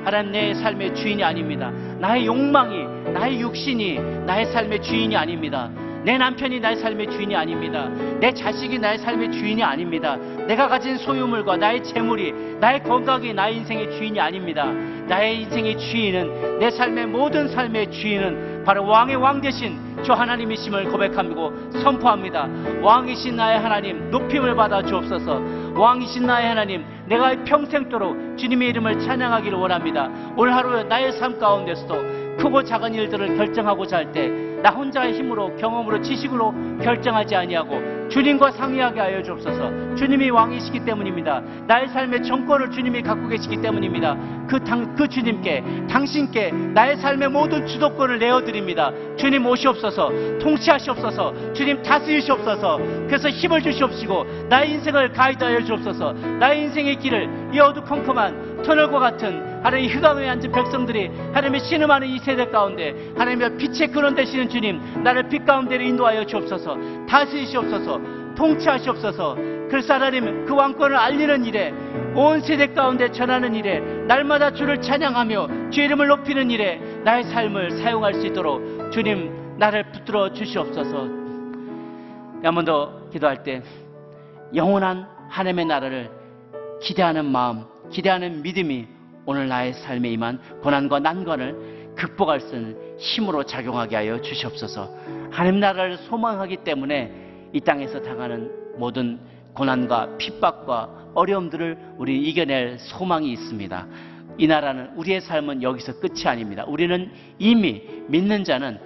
하나님 내 삶의 주인이 아닙니다. 나의 욕망이, 나의 육신이 나의 삶의 주인이 아닙니다. 내 남편이 나의 삶의 주인이 아닙니다. 내 자식이 나의 삶의 주인이 아닙니다. 내가 가진 소유물과 나의 재물이, 나의 건강이 나의 인생의 주인이 아닙니다. 나의 인생의 주인은, 내 삶의 모든 삶의 주인은 바로 왕의 왕 되신 주 하나님이심을 고백하고 선포합니다. 왕이신 나의 하나님, 높임을 받아 주옵소서. 왕이신 나의 하나님, 내가 평생도록 주님의 이름을 찬양하기를 원합니다. 오늘 하루 나의 삶 가운데서도 크고 작은 일들을 결정하고자 할 때 나 혼자의 힘으로, 경험으로, 지식으로 결정하지 아니하고 주님과 상의하게 하여 주옵소서. 주님이 왕이시기 때문입니다. 나의 삶의 정권을 주님이 갖고 계시기 때문입니다. 그 주님께, 당신께 나의 삶의 모든 주도권을 내어드립니다. 주님 오시옵소서. 통치하시옵소서. 주님 다스리시옵소서. 그래서 힘을 주시옵시고 나의 인생을 가이드하여 주옵소서. 나의 인생의 길을 이 어두컴컴한 터널과 같은 하나님 흑암에 앉은 백성들이 하나님의 신음하는 이 세대 가운데 하나님의 빛의 근원 되시는 주님, 나를 빛 가운데로 인도하여 주옵소서. 다스리시옵소서. 통치하시옵소서. 그래서 하나님 그 왕권을 알리는 일에, 온 세대 가운데 전하는 일에, 날마다 주를 찬양하며 주 이름을 높이는 일에 나의 삶을 사용할 수 있도록 주님 나를 붙들어 주시옵소서. 한 번 더 기도할 때 영원한 하나님의 나라를 기대하는 마음, 기대하는 믿음이 오늘 나의 삶에 임한 고난과 난관을 극복할 수 있는 힘으로 작용하게 하여 주시옵소서. 하나님 나라를 소망하기 때문에 이 땅에서 당하는 모든 고난과 핍박과 어려움들을 우리 이겨낼 소망이 있습니다. 이 나라는, 우리의 삶은 여기서 끝이 아닙니다. 우리는 이미 믿는 자는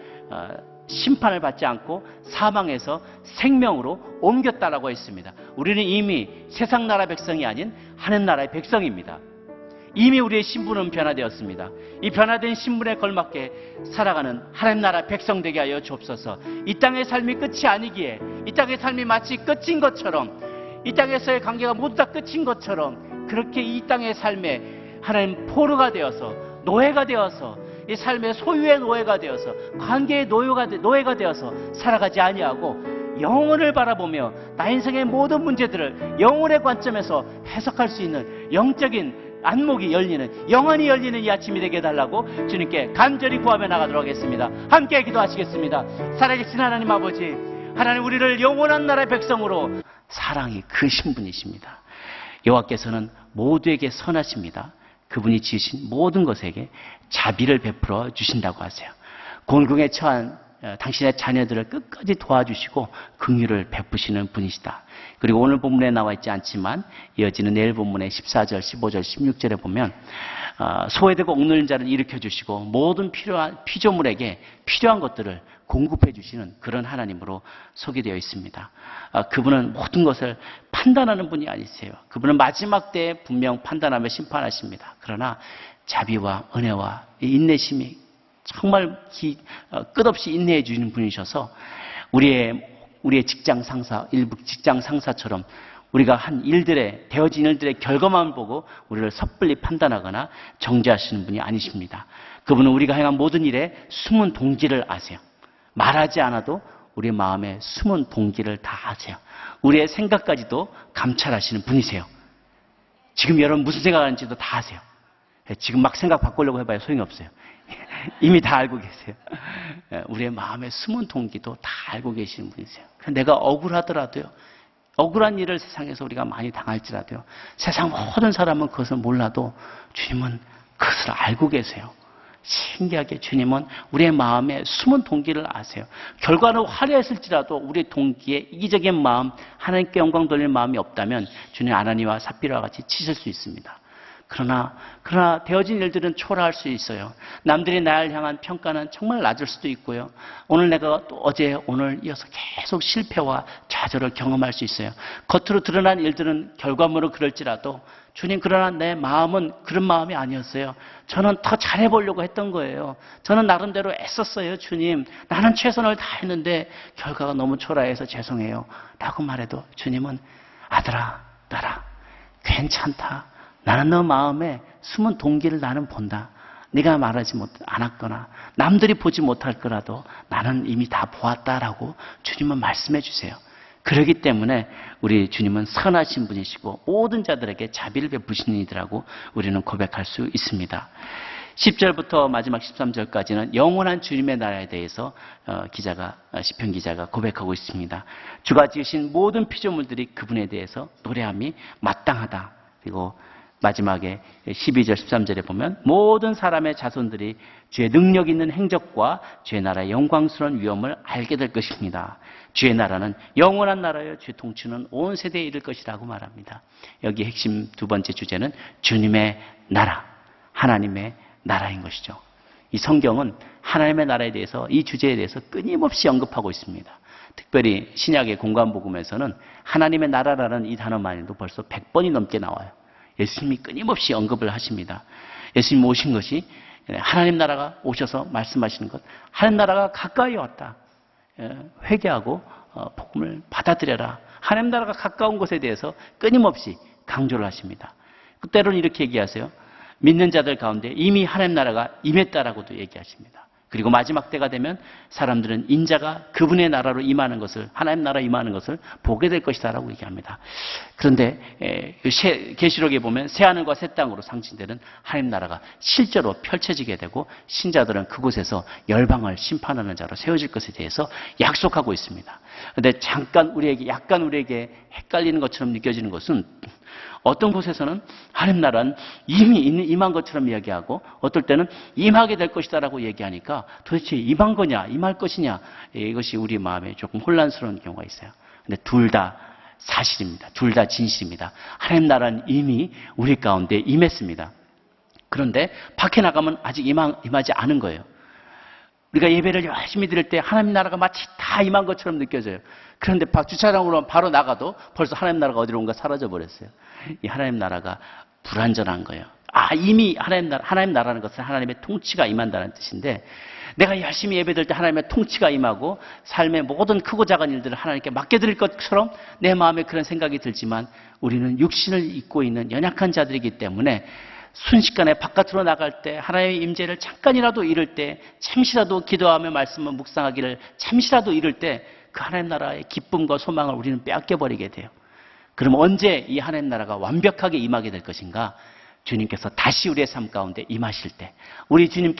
심판을 받지 않고 사망에서 생명으로 옮겼다라고 했습니다. 우리는 이미 세상 나라 백성이 아닌 하늘 나라의 백성입니다. 이미 우리의 신분은 변화되었습니다. 이 변화된 신분에 걸맞게 살아가는 하나님 나라 백성 되게 하여 주옵소서. 이 땅의 삶이 끝이 아니기에, 이 땅의 삶이 마치 끝인 것처럼, 이 땅에서의 관계가 모두 다 끝인 것처럼, 그렇게 이 땅의 삶에 하나님 포로가 되어서, 노예가 되어서, 이 삶의 소유의 노예가 되어서, 관계의 노예가 되어서 살아가지 아니하고 영혼을 바라보며 나 인생의 모든 문제들을 영혼의 관점에서 해석할 수 있는 영적인 안목이 열리는, 영안이 열리는 이 아침이 되게 해달라고 주님께 간절히 구하며 나가도록 하겠습니다. 함께 기도하시겠습니다. 살아계신 하나님 아버지, 하나님 우리를 영원한 나라의 백성으로 사랑이 크신 분이십니다. 여호와께서는 모두에게 선하십니다. 그분이 지으신 모든 것에게 자비를 베풀어 주신다고 하세요. 곤궁에 처한 당신의 자녀들을 끝까지 도와주시고 긍휼을 베푸시는 분이시다. 그리고 오늘 본문에 나와 있지 않지만 이어지는 내일 본문의 14절, 15절, 16절에 보면 소외되고 억눌린 자를 일으켜주시고 모든 피조물에게 필요한 것들을 공급해 주시는 그런 하나님으로 소개되어 있습니다. 그분은 모든 것을 판단하는 분이 아니세요. 그분은 마지막 때에 분명 판단하며 심판하십니다. 그러나 자비와 은혜와 인내심이 정말 끝없이 인내해 주시는 분이셔서 우리의 직장 상사, 일부 직장 상사처럼 우리가 한 일들의, 되어진 일들의 결과만 보고 우리를 섣불리 판단하거나 정죄하시는 분이 아니십니다. 그분은 우리가 행한 모든 일에 숨은 동기를 아세요. 말하지 않아도 우리 마음에 숨은 동기를 다 아세요. 우리의 생각까지도 감찰하시는 분이세요. 지금 여러분 무슨 생각하는지도 다 아세요. 지금 막 생각 바꾸려고 해봐야 소용이 없어요. 이미 다 알고 계세요. 우리의 마음의 숨은 동기도 다 알고 계시는 분이세요. 내가 억울하더라도요, 억울한 일을 세상에서 우리가 많이 당할지라도요, 세상 모든 사람은 그것을 몰라도 주님은 그것을 알고 계세요. 신기하게 주님은 우리의 마음에 숨은 동기를 아세요. 결과는 화려했을지라도 우리의 동기에 이기적인 마음, 하나님께 영광 돌릴 마음이 없다면 주님 아나니와 삽비라와 같이 치실 수 있습니다. 그러나 되어진 일들은 초라할 수 있어요. 남들이 나를 향한 평가는 정말 낮을 수도 있고요. 오늘 내가 또 어제 오늘 이어서 계속 실패와 좌절을 경험할 수 있어요. 겉으로 드러난 일들은 결과물은 그럴지라도 주님, 그러나 내 마음은 그런 마음이 아니었어요. 저는 더 잘해보려고 했던 거예요. 저는 나름대로 애썼어요. 주님, 나는 최선을 다했는데 결과가 너무 초라해서 죄송해요 라고 말해도 주님은 아들아, 딸아, 괜찮다. 나는 너 마음에 숨은 동기를 나는 본다. 네가 말하지 않았거나 남들이 보지 못할 거라도 나는 이미 다 보았다라고 주님은 말씀해 주세요. 그렇기 때문에 우리 주님은 선하신 분이시고 모든 자들에게 자비를 베푸시는 이들하고 우리는 고백할 수 있습니다. 10절부터 마지막 13절까지는 영원한 주님의 나라에 대해서 시편 기자가 고백하고 있습니다. 주가 지으신 모든 피조물들이 그분에 대해서 노래함이 마땅하다. 그리고 마지막에 12절 13절에 보면 모든 사람의 자손들이 주의 능력 있는 행적과 주의 나라의 영광스러운 위엄을 알게 될 것입니다. 주의 나라는 영원한 나라여 주의 통치는 온 세대에 이를 것이라고 말합니다. 여기 핵심 두 번째 주제는 주님의 나라, 하나님의 나라인 것이죠. 이 성경은 하나님의 나라에 대해서, 이 주제에 대해서 끊임없이 언급하고 있습니다. 특별히 신약의 공관복음에서는 하나님의 나라라는 이 단어만으로도 벌써 100번이 넘게 나와요. 예수님이 끊임없이 언급을 하십니다. 예수님 오신 것이 하나님 나라가 오셔서 말씀하시는 것, 하나님 나라가 가까이 왔다. 회개하고 복음을 받아들여라. 하나님 나라가 가까운 것에 대해서 끊임없이 강조를 하십니다. 때로는 이렇게 얘기하세요. 믿는 자들 가운데 이미 하나님 나라가 임했다라고도 얘기하십니다. 그리고 마지막 때가 되면 사람들은 인자가 그분의 나라로 임하는 것을, 하나님 나라 임하는 것을 보게 될 것이다라고 얘기합니다. 그런데 계시록에 보면 새하늘과 새 땅으로 상징되는 하나님 나라가 실제로 펼쳐지게 되고 신자들은 그곳에서 열방을 심판하는 자로 세워질 것에 대해서 약속하고 있습니다. 그런데 약간 우리에게 헷갈리는 것처럼 느껴지는 것은 어떤 곳에서는 하나님 나라는 이미 임한 것처럼 이야기하고 어떨 때는 임하게 될 것이다라고 얘기하니까 도대체 임한 거냐, 임할 것이냐, 이것이 우리 마음에 조금 혼란스러운 경우가 있어요. 근데 둘 다 사실입니다. 둘 다 진실입니다. 하나님 나라는 이미 우리 가운데 임했습니다. 그런데 밖에 나가면 아직 임하지 않은 거예요. 우리가 예배를 열심히 드릴 때 하나님 나라가 마치 다 임한 것처럼 느껴져요. 그런데 주차장으로 바로 나가도 벌써 하나님 나라가 어디론가 사라져버렸어요. 이 하나님 나라가 불완전한 거예요. 이미 하나님 나라는 것은 하나님의 통치가 임한다는 뜻인데, 내가 열심히 예배드릴 때 하나님의 통치가 임하고 삶의 모든 크고 작은 일들을 하나님께 맡겨드릴 것처럼 내 마음에 그런 생각이 들지만 우리는 육신을 입고 있는 연약한 자들이기 때문에 순식간에 바깥으로 나갈 때 하나님의 임재를 잠깐이라도 잃을 때 잠시라도 기도하며 말씀을 묵상하기를 잠시라도 잃을 때 그 하나님 나라의 기쁨과 소망을 우리는 빼앗겨버리게 돼요. 그럼 언제 이 하나님 나라가 완벽하게 임하게 될 것인가? 주님께서 다시 우리의 삶 가운데 임하실 때, 우리 주님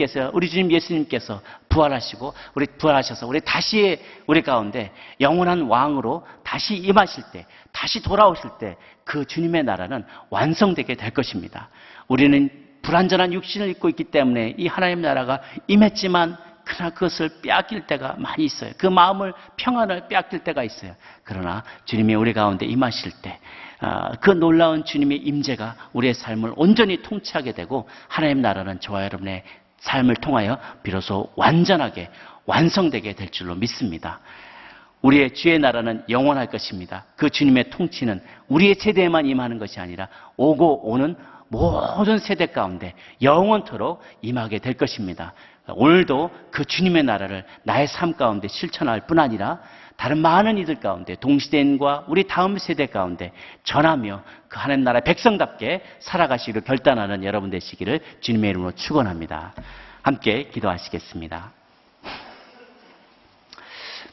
예수님께서 부활하셔서 우리 다시 우리 가운데 영원한 왕으로 다시 임하실 때, 다시 돌아오실 때 그 주님의 나라는 완성되게 될 것입니다. 우리는 불완전한 육신을 입고 있기 때문에 이 하나님 나라가 임했지만 그러나 그것을 빼앗길 때가 많이 있어요. 그 마음을, 평안을 빼앗길 때가 있어요. 그러나 주님이 우리 가운데 임하실 때 그 놀라운 주님의 임재가 우리의 삶을 온전히 통치하게 되고 하나님 나라는 저와 여러분의 삶을 통하여 비로소 완전하게 완성되게 될 줄로 믿습니다. 우리의 주의 나라는 영원할 것입니다. 그 주님의 통치는 우리의 세대에만 임하는 것이 아니라 오고 오는 모든 세대 가운데 영원토록 임하게 될 것입니다. 오늘도 그 주님의 나라를 나의 삶 가운데 실천할 뿐 아니라 다른 많은 이들 가운데 동시대인과 우리 다음 세대 가운데 전하며 그 하나님 나라의 백성답게 살아가시기를 결단하는 여러분 되시기를 주님의 이름으로 축원합니다. 함께 기도하시겠습니다.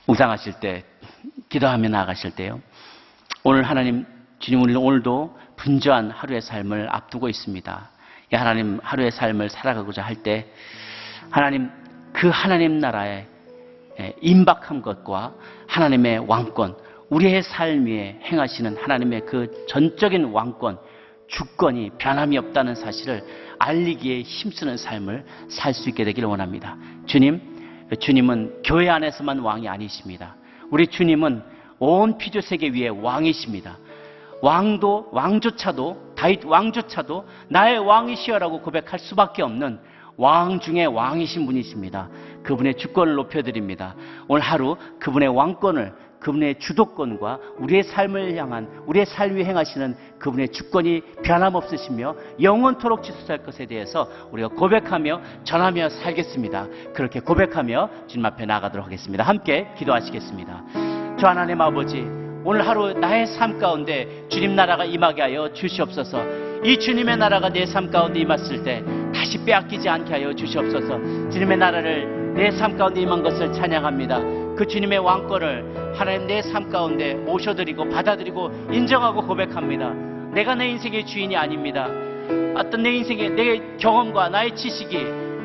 묵상하실 때, 기도하며 나아가실 때요, 오늘 하나님 주님, 우리는 오늘도 분주한 하루의 삶을 앞두고 있습니다. 이 하나님 하루의 삶을 살아가고자 할 때 하나님, 그 하나님 나라의 임박한 것과 하나님의 왕권, 우리의 삶 위에 행하시는 하나님의 그 전적인 왕권, 주권이 변함이 없다는 사실을 알리기에 힘쓰는 삶을 살 수 있게 되기를 원합니다. 주님은 교회 안에서만 왕이 아니십니다. 우리 주님은 온 피조 세계 위에 왕이십니다. 다윗 왕조차도 나의 왕이시여라고 고백할 수밖에 없는 왕 중에 왕이신 분이십니다. 그분의 주권을 높여드립니다. 오늘 하루 그분의 왕권을, 그분의 주도권과 우리의 삶을 향한, 우리의 삶 위에 행하시는 그분의 주권이 변함없으시며 영원토록 지속할 것에 대해서 우리가 고백하며 전하며 살겠습니다. 그렇게 고백하며 주님 앞에 나가도록 하겠습니다. 함께 기도하시겠습니다. 주 하나님 아버지, 오늘 하루 나의 삶 가운데 주님 나라가 임하게 하여 주시옵소서. 이 주님의 나라가 내 삶 가운데 임했을 때 다시 빼앗기지 않게 하여 주시옵소서. 주님의 나라를 내 삶 가운데 임한 것을 찬양합니다. 그 주님의 왕권을 하나님 내 삶 가운데 모셔드리고 받아들이고 인정하고 고백합니다. 내가 내 인생의 주인이 아닙니다. 어떤 내 인생의 내 경험과 나의 지식이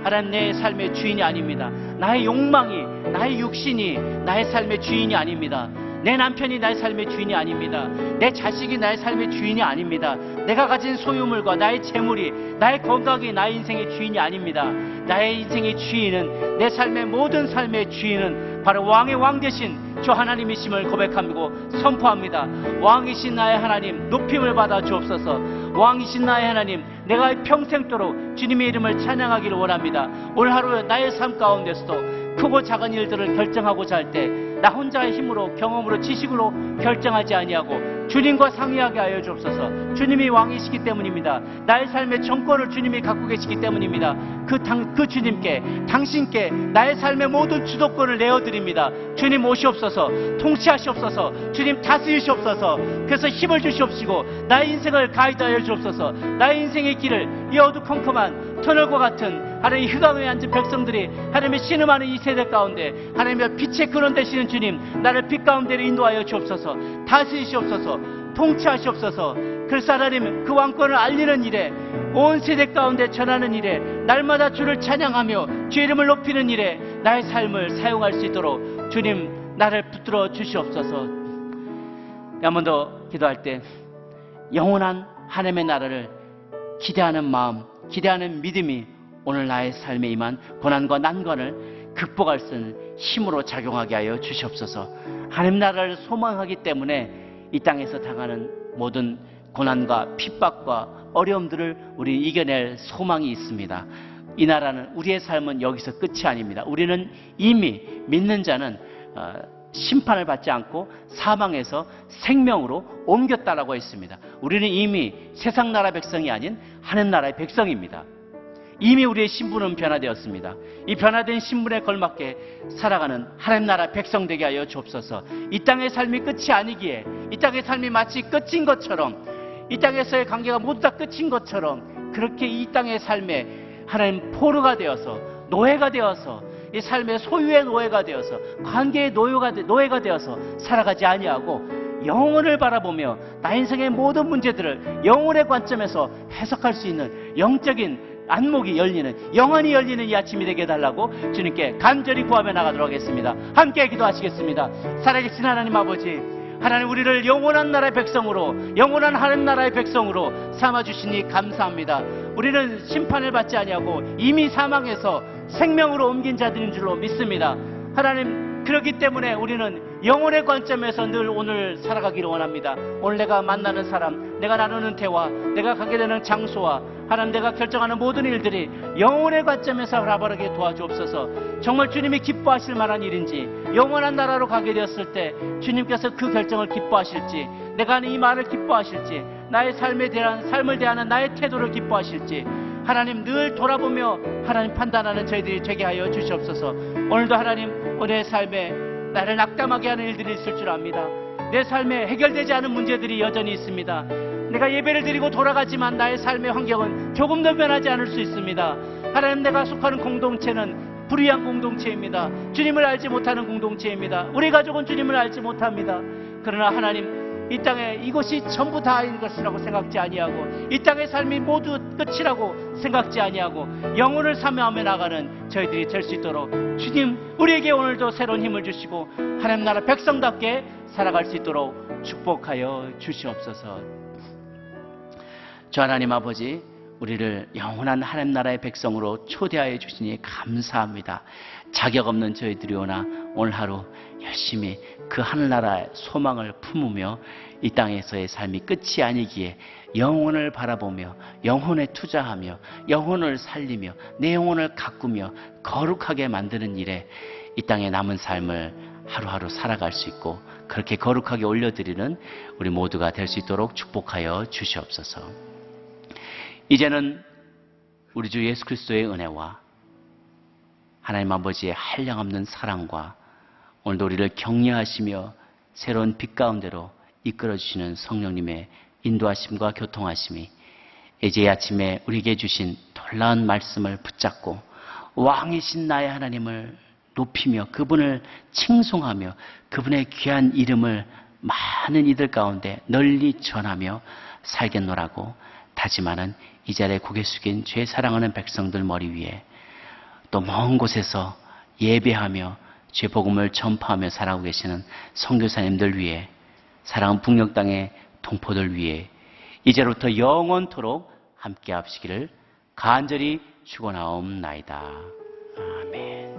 하나님 내 삶의 주인이 아닙니다. 나의 욕망이, 나의 육신이 나의 삶의 주인이 아닙니다. 내 남편이 나의 삶의 주인이 아닙니다. 내 자식이 나의 삶의 주인이 아닙니다. 내가 가진 소유물과 나의 재물이, 나의 건강이 나의 인생의 주인이 아닙니다. 나의 인생의 주인은, 내 삶의 모든 삶의 주인은 바로 왕의 왕 되신 주 하나님이심을 고백하고 선포합니다. 왕이신 나의 하나님, 높임을 받아 주옵소서. 왕이신 나의 하나님, 내가 평생도록 주님의 이름을 찬양하기를 원합니다. 오늘 하루 나의 삶 가운데서도 크고 작은 일들을 결정하고자 할 때 나 혼자의 힘으로, 경험으로, 지식으로 결정하지 아니하고 주님과 상의하게 하여 주옵소서. 주님이 왕이시기 때문입니다. 나의 삶의 정권을 주님이 갖고 계시기 때문입니다. 그 주님께, 당신께 나의 삶의 모든 주도권을 내어드립니다. 주님 오시옵소서. 통치하시옵소서. 주님 다스리시옵소서. 그래서 힘을 주시옵시고 나의 인생을 가이드하여 주옵소서. 나의 인생의 길을 이 어두컴컴한 터널과 같은 하나님의 흑암에 앉은 백성들이 하나님의 신음하는 이 세대 가운데 하나님의 빛의 근원 되시는 주님, 나를 빛 가운데로 인도하여 주옵소서. 다스리시옵소서. 통치하시옵소서. 그래서 하나님 그 왕권을 알리는 일에, 온 세대 가운데 전하는 일에, 날마다 주를 찬양하며 주의 이름을 높이는 일에 나의 삶을 사용할 수 있도록 주님 나를 붙들어 주시옵소서. 한 번 더 기도할 때 영원한 하나님의 나라를 기대하는 마음, 기대하는 믿음이 오늘 나의 삶에 임한 고난과 난관을 극복할 수 있는 힘으로 작용하게 하여 주시옵소서. 하나님 나라를 소망하기 때문에 이 땅에서 당하는 모든 고난과 핍박과 어려움들을 우리 이겨낼 소망이 있습니다. 이 나라는, 우리의 삶은 여기서 끝이 아닙니다. 우리는 이미 믿는 자는 심판을 받지 않고 사망에서 생명으로 옮겼다라고 했습니다. 우리는 이미 세상 나라 백성이 아닌 하늘 나라의 백성입니다. 이미 우리의 신분은 변화되었습니다. 이 변화된 신분에 걸맞게 살아가는 하나님 나라 백성 되게 하여 주옵소서. 이 땅의 삶이 끝이 아니기에, 이 땅의 삶이 마치 끝인 것처럼, 이 땅에서의 관계가 모두 다 끝인 것처럼, 그렇게 이 땅의 삶에 하나님 포로가 되어서, 노예가 되어서, 이 삶의 소유의 노예가 되어서, 관계의 노예가 되어서 살아가지 아니하고 영혼을 바라보며 나 인생의 모든 문제들을 영혼의 관점에서 해석할 수 있는 영적인 안목이 열리는, 영원히 열리는 이 아침이 되게 해달라고 주님께 간절히 구하며 나가도록 하겠습니다. 함께 기도하시겠습니다. 살아계신 하나님 아버지, 하나님 우리를 영원한 나라의 백성으로, 영원한 하나님 나라의 백성으로 삼아주시니 감사합니다. 우리는 심판을 받지 아니하고 이미 사망해서 생명으로 옮긴 자들인 줄로 믿습니다. 하나님, 그렇기 때문에 우리는 영혼의 관점에서 늘 오늘 살아가기를 원합니다. 오늘 내가 만나는 사람, 내가 나누는 대화, 내가 가게 되는 장소와 하나님 내가 결정하는 모든 일들이 영혼의 관점에서 바라보게 도와주옵소서. 정말 주님이 기뻐하실 만한 일인지, 영원한 나라로 가게 되었을 때 주님께서 그 결정을 기뻐하실지, 내가 하는 이 말을 기뻐하실지, 나의 삶을 대하는 나의 태도를 기뻐하실지, 하나님 늘 돌아보며 하나님 판단하는 저희들이 되게 하여 주시옵소서. 오늘도 하나님, 오늘의 삶에 나를 낙담하게 하는 일들이 있을 줄 압니다. 내 삶에 해결되지 않은 문제들이 여전히 있습니다. 내가 예배를 드리고 돌아가지만 나의 삶의 환경은 조금 더 변하지 않을 수 있습니다. 하나님, 내가 속하는 공동체는 불의한 공동체입니다. 주님을 알지 못하는 공동체입니다. 우리 가족은 주님을 알지 못합니다. 그러나 하나님, 이 땅에 이것이 전부 다인 것이라고 생각지 아니하고, 이 땅의 삶이 모두 끝이라고 생각지 아니하고 영혼을 사모하며 나가는 저희들이 될 수 있도록 주님, 우리에게 오늘도 새로운 힘을 주시고 하나님 나라 백성답게 살아갈 수 있도록 축복하여 주시옵소서. 주 하나님 아버지, 우리를 영원한 하나님 나라의 백성으로 초대하여 주시니 감사합니다. 자격 없는 저희들이오나 오늘 하루 열심히 그 하늘나라의 소망을 품으며 이 땅에서의 삶이 끝이 아니기에 영혼을 바라보며 영혼에 투자하며 영혼을 살리며 내 영혼을 가꾸며 거룩하게 만드는 일에 이 땅에 남은 삶을 하루하루 살아갈 수 있고, 그렇게 거룩하게 올려드리는 우리 모두가 될 수 있도록 축복하여 주시옵소서. 이제는 우리 주 예수 그리스도의 은혜와 하나님 아버지의 한량없는 사랑과 오늘도 우리를 격려하시며 새로운 빛 가운데로 이끌어주시는 성령님의 인도하심과 교통하심이 이제 아침에 우리에게 주신 놀라운 말씀을 붙잡고 왕이신 나의 하나님을 높이며 그분을 칭송하며 그분의 귀한 이름을 많은 이들 가운데 널리 전하며 살겠노라고 다짐하는 이 자리에 고개 숙인 죄 사랑하는 백성들 머리 위에, 또 먼 곳에서 예배하며 죄 복음을 전파하며 살아가고 계시는 선교사님들 위에, 사랑하는 북녘 땅의 동포들 위에 이제로부터 영원토록 함께 하시기를 간절히 축원하옵나이다. 아멘.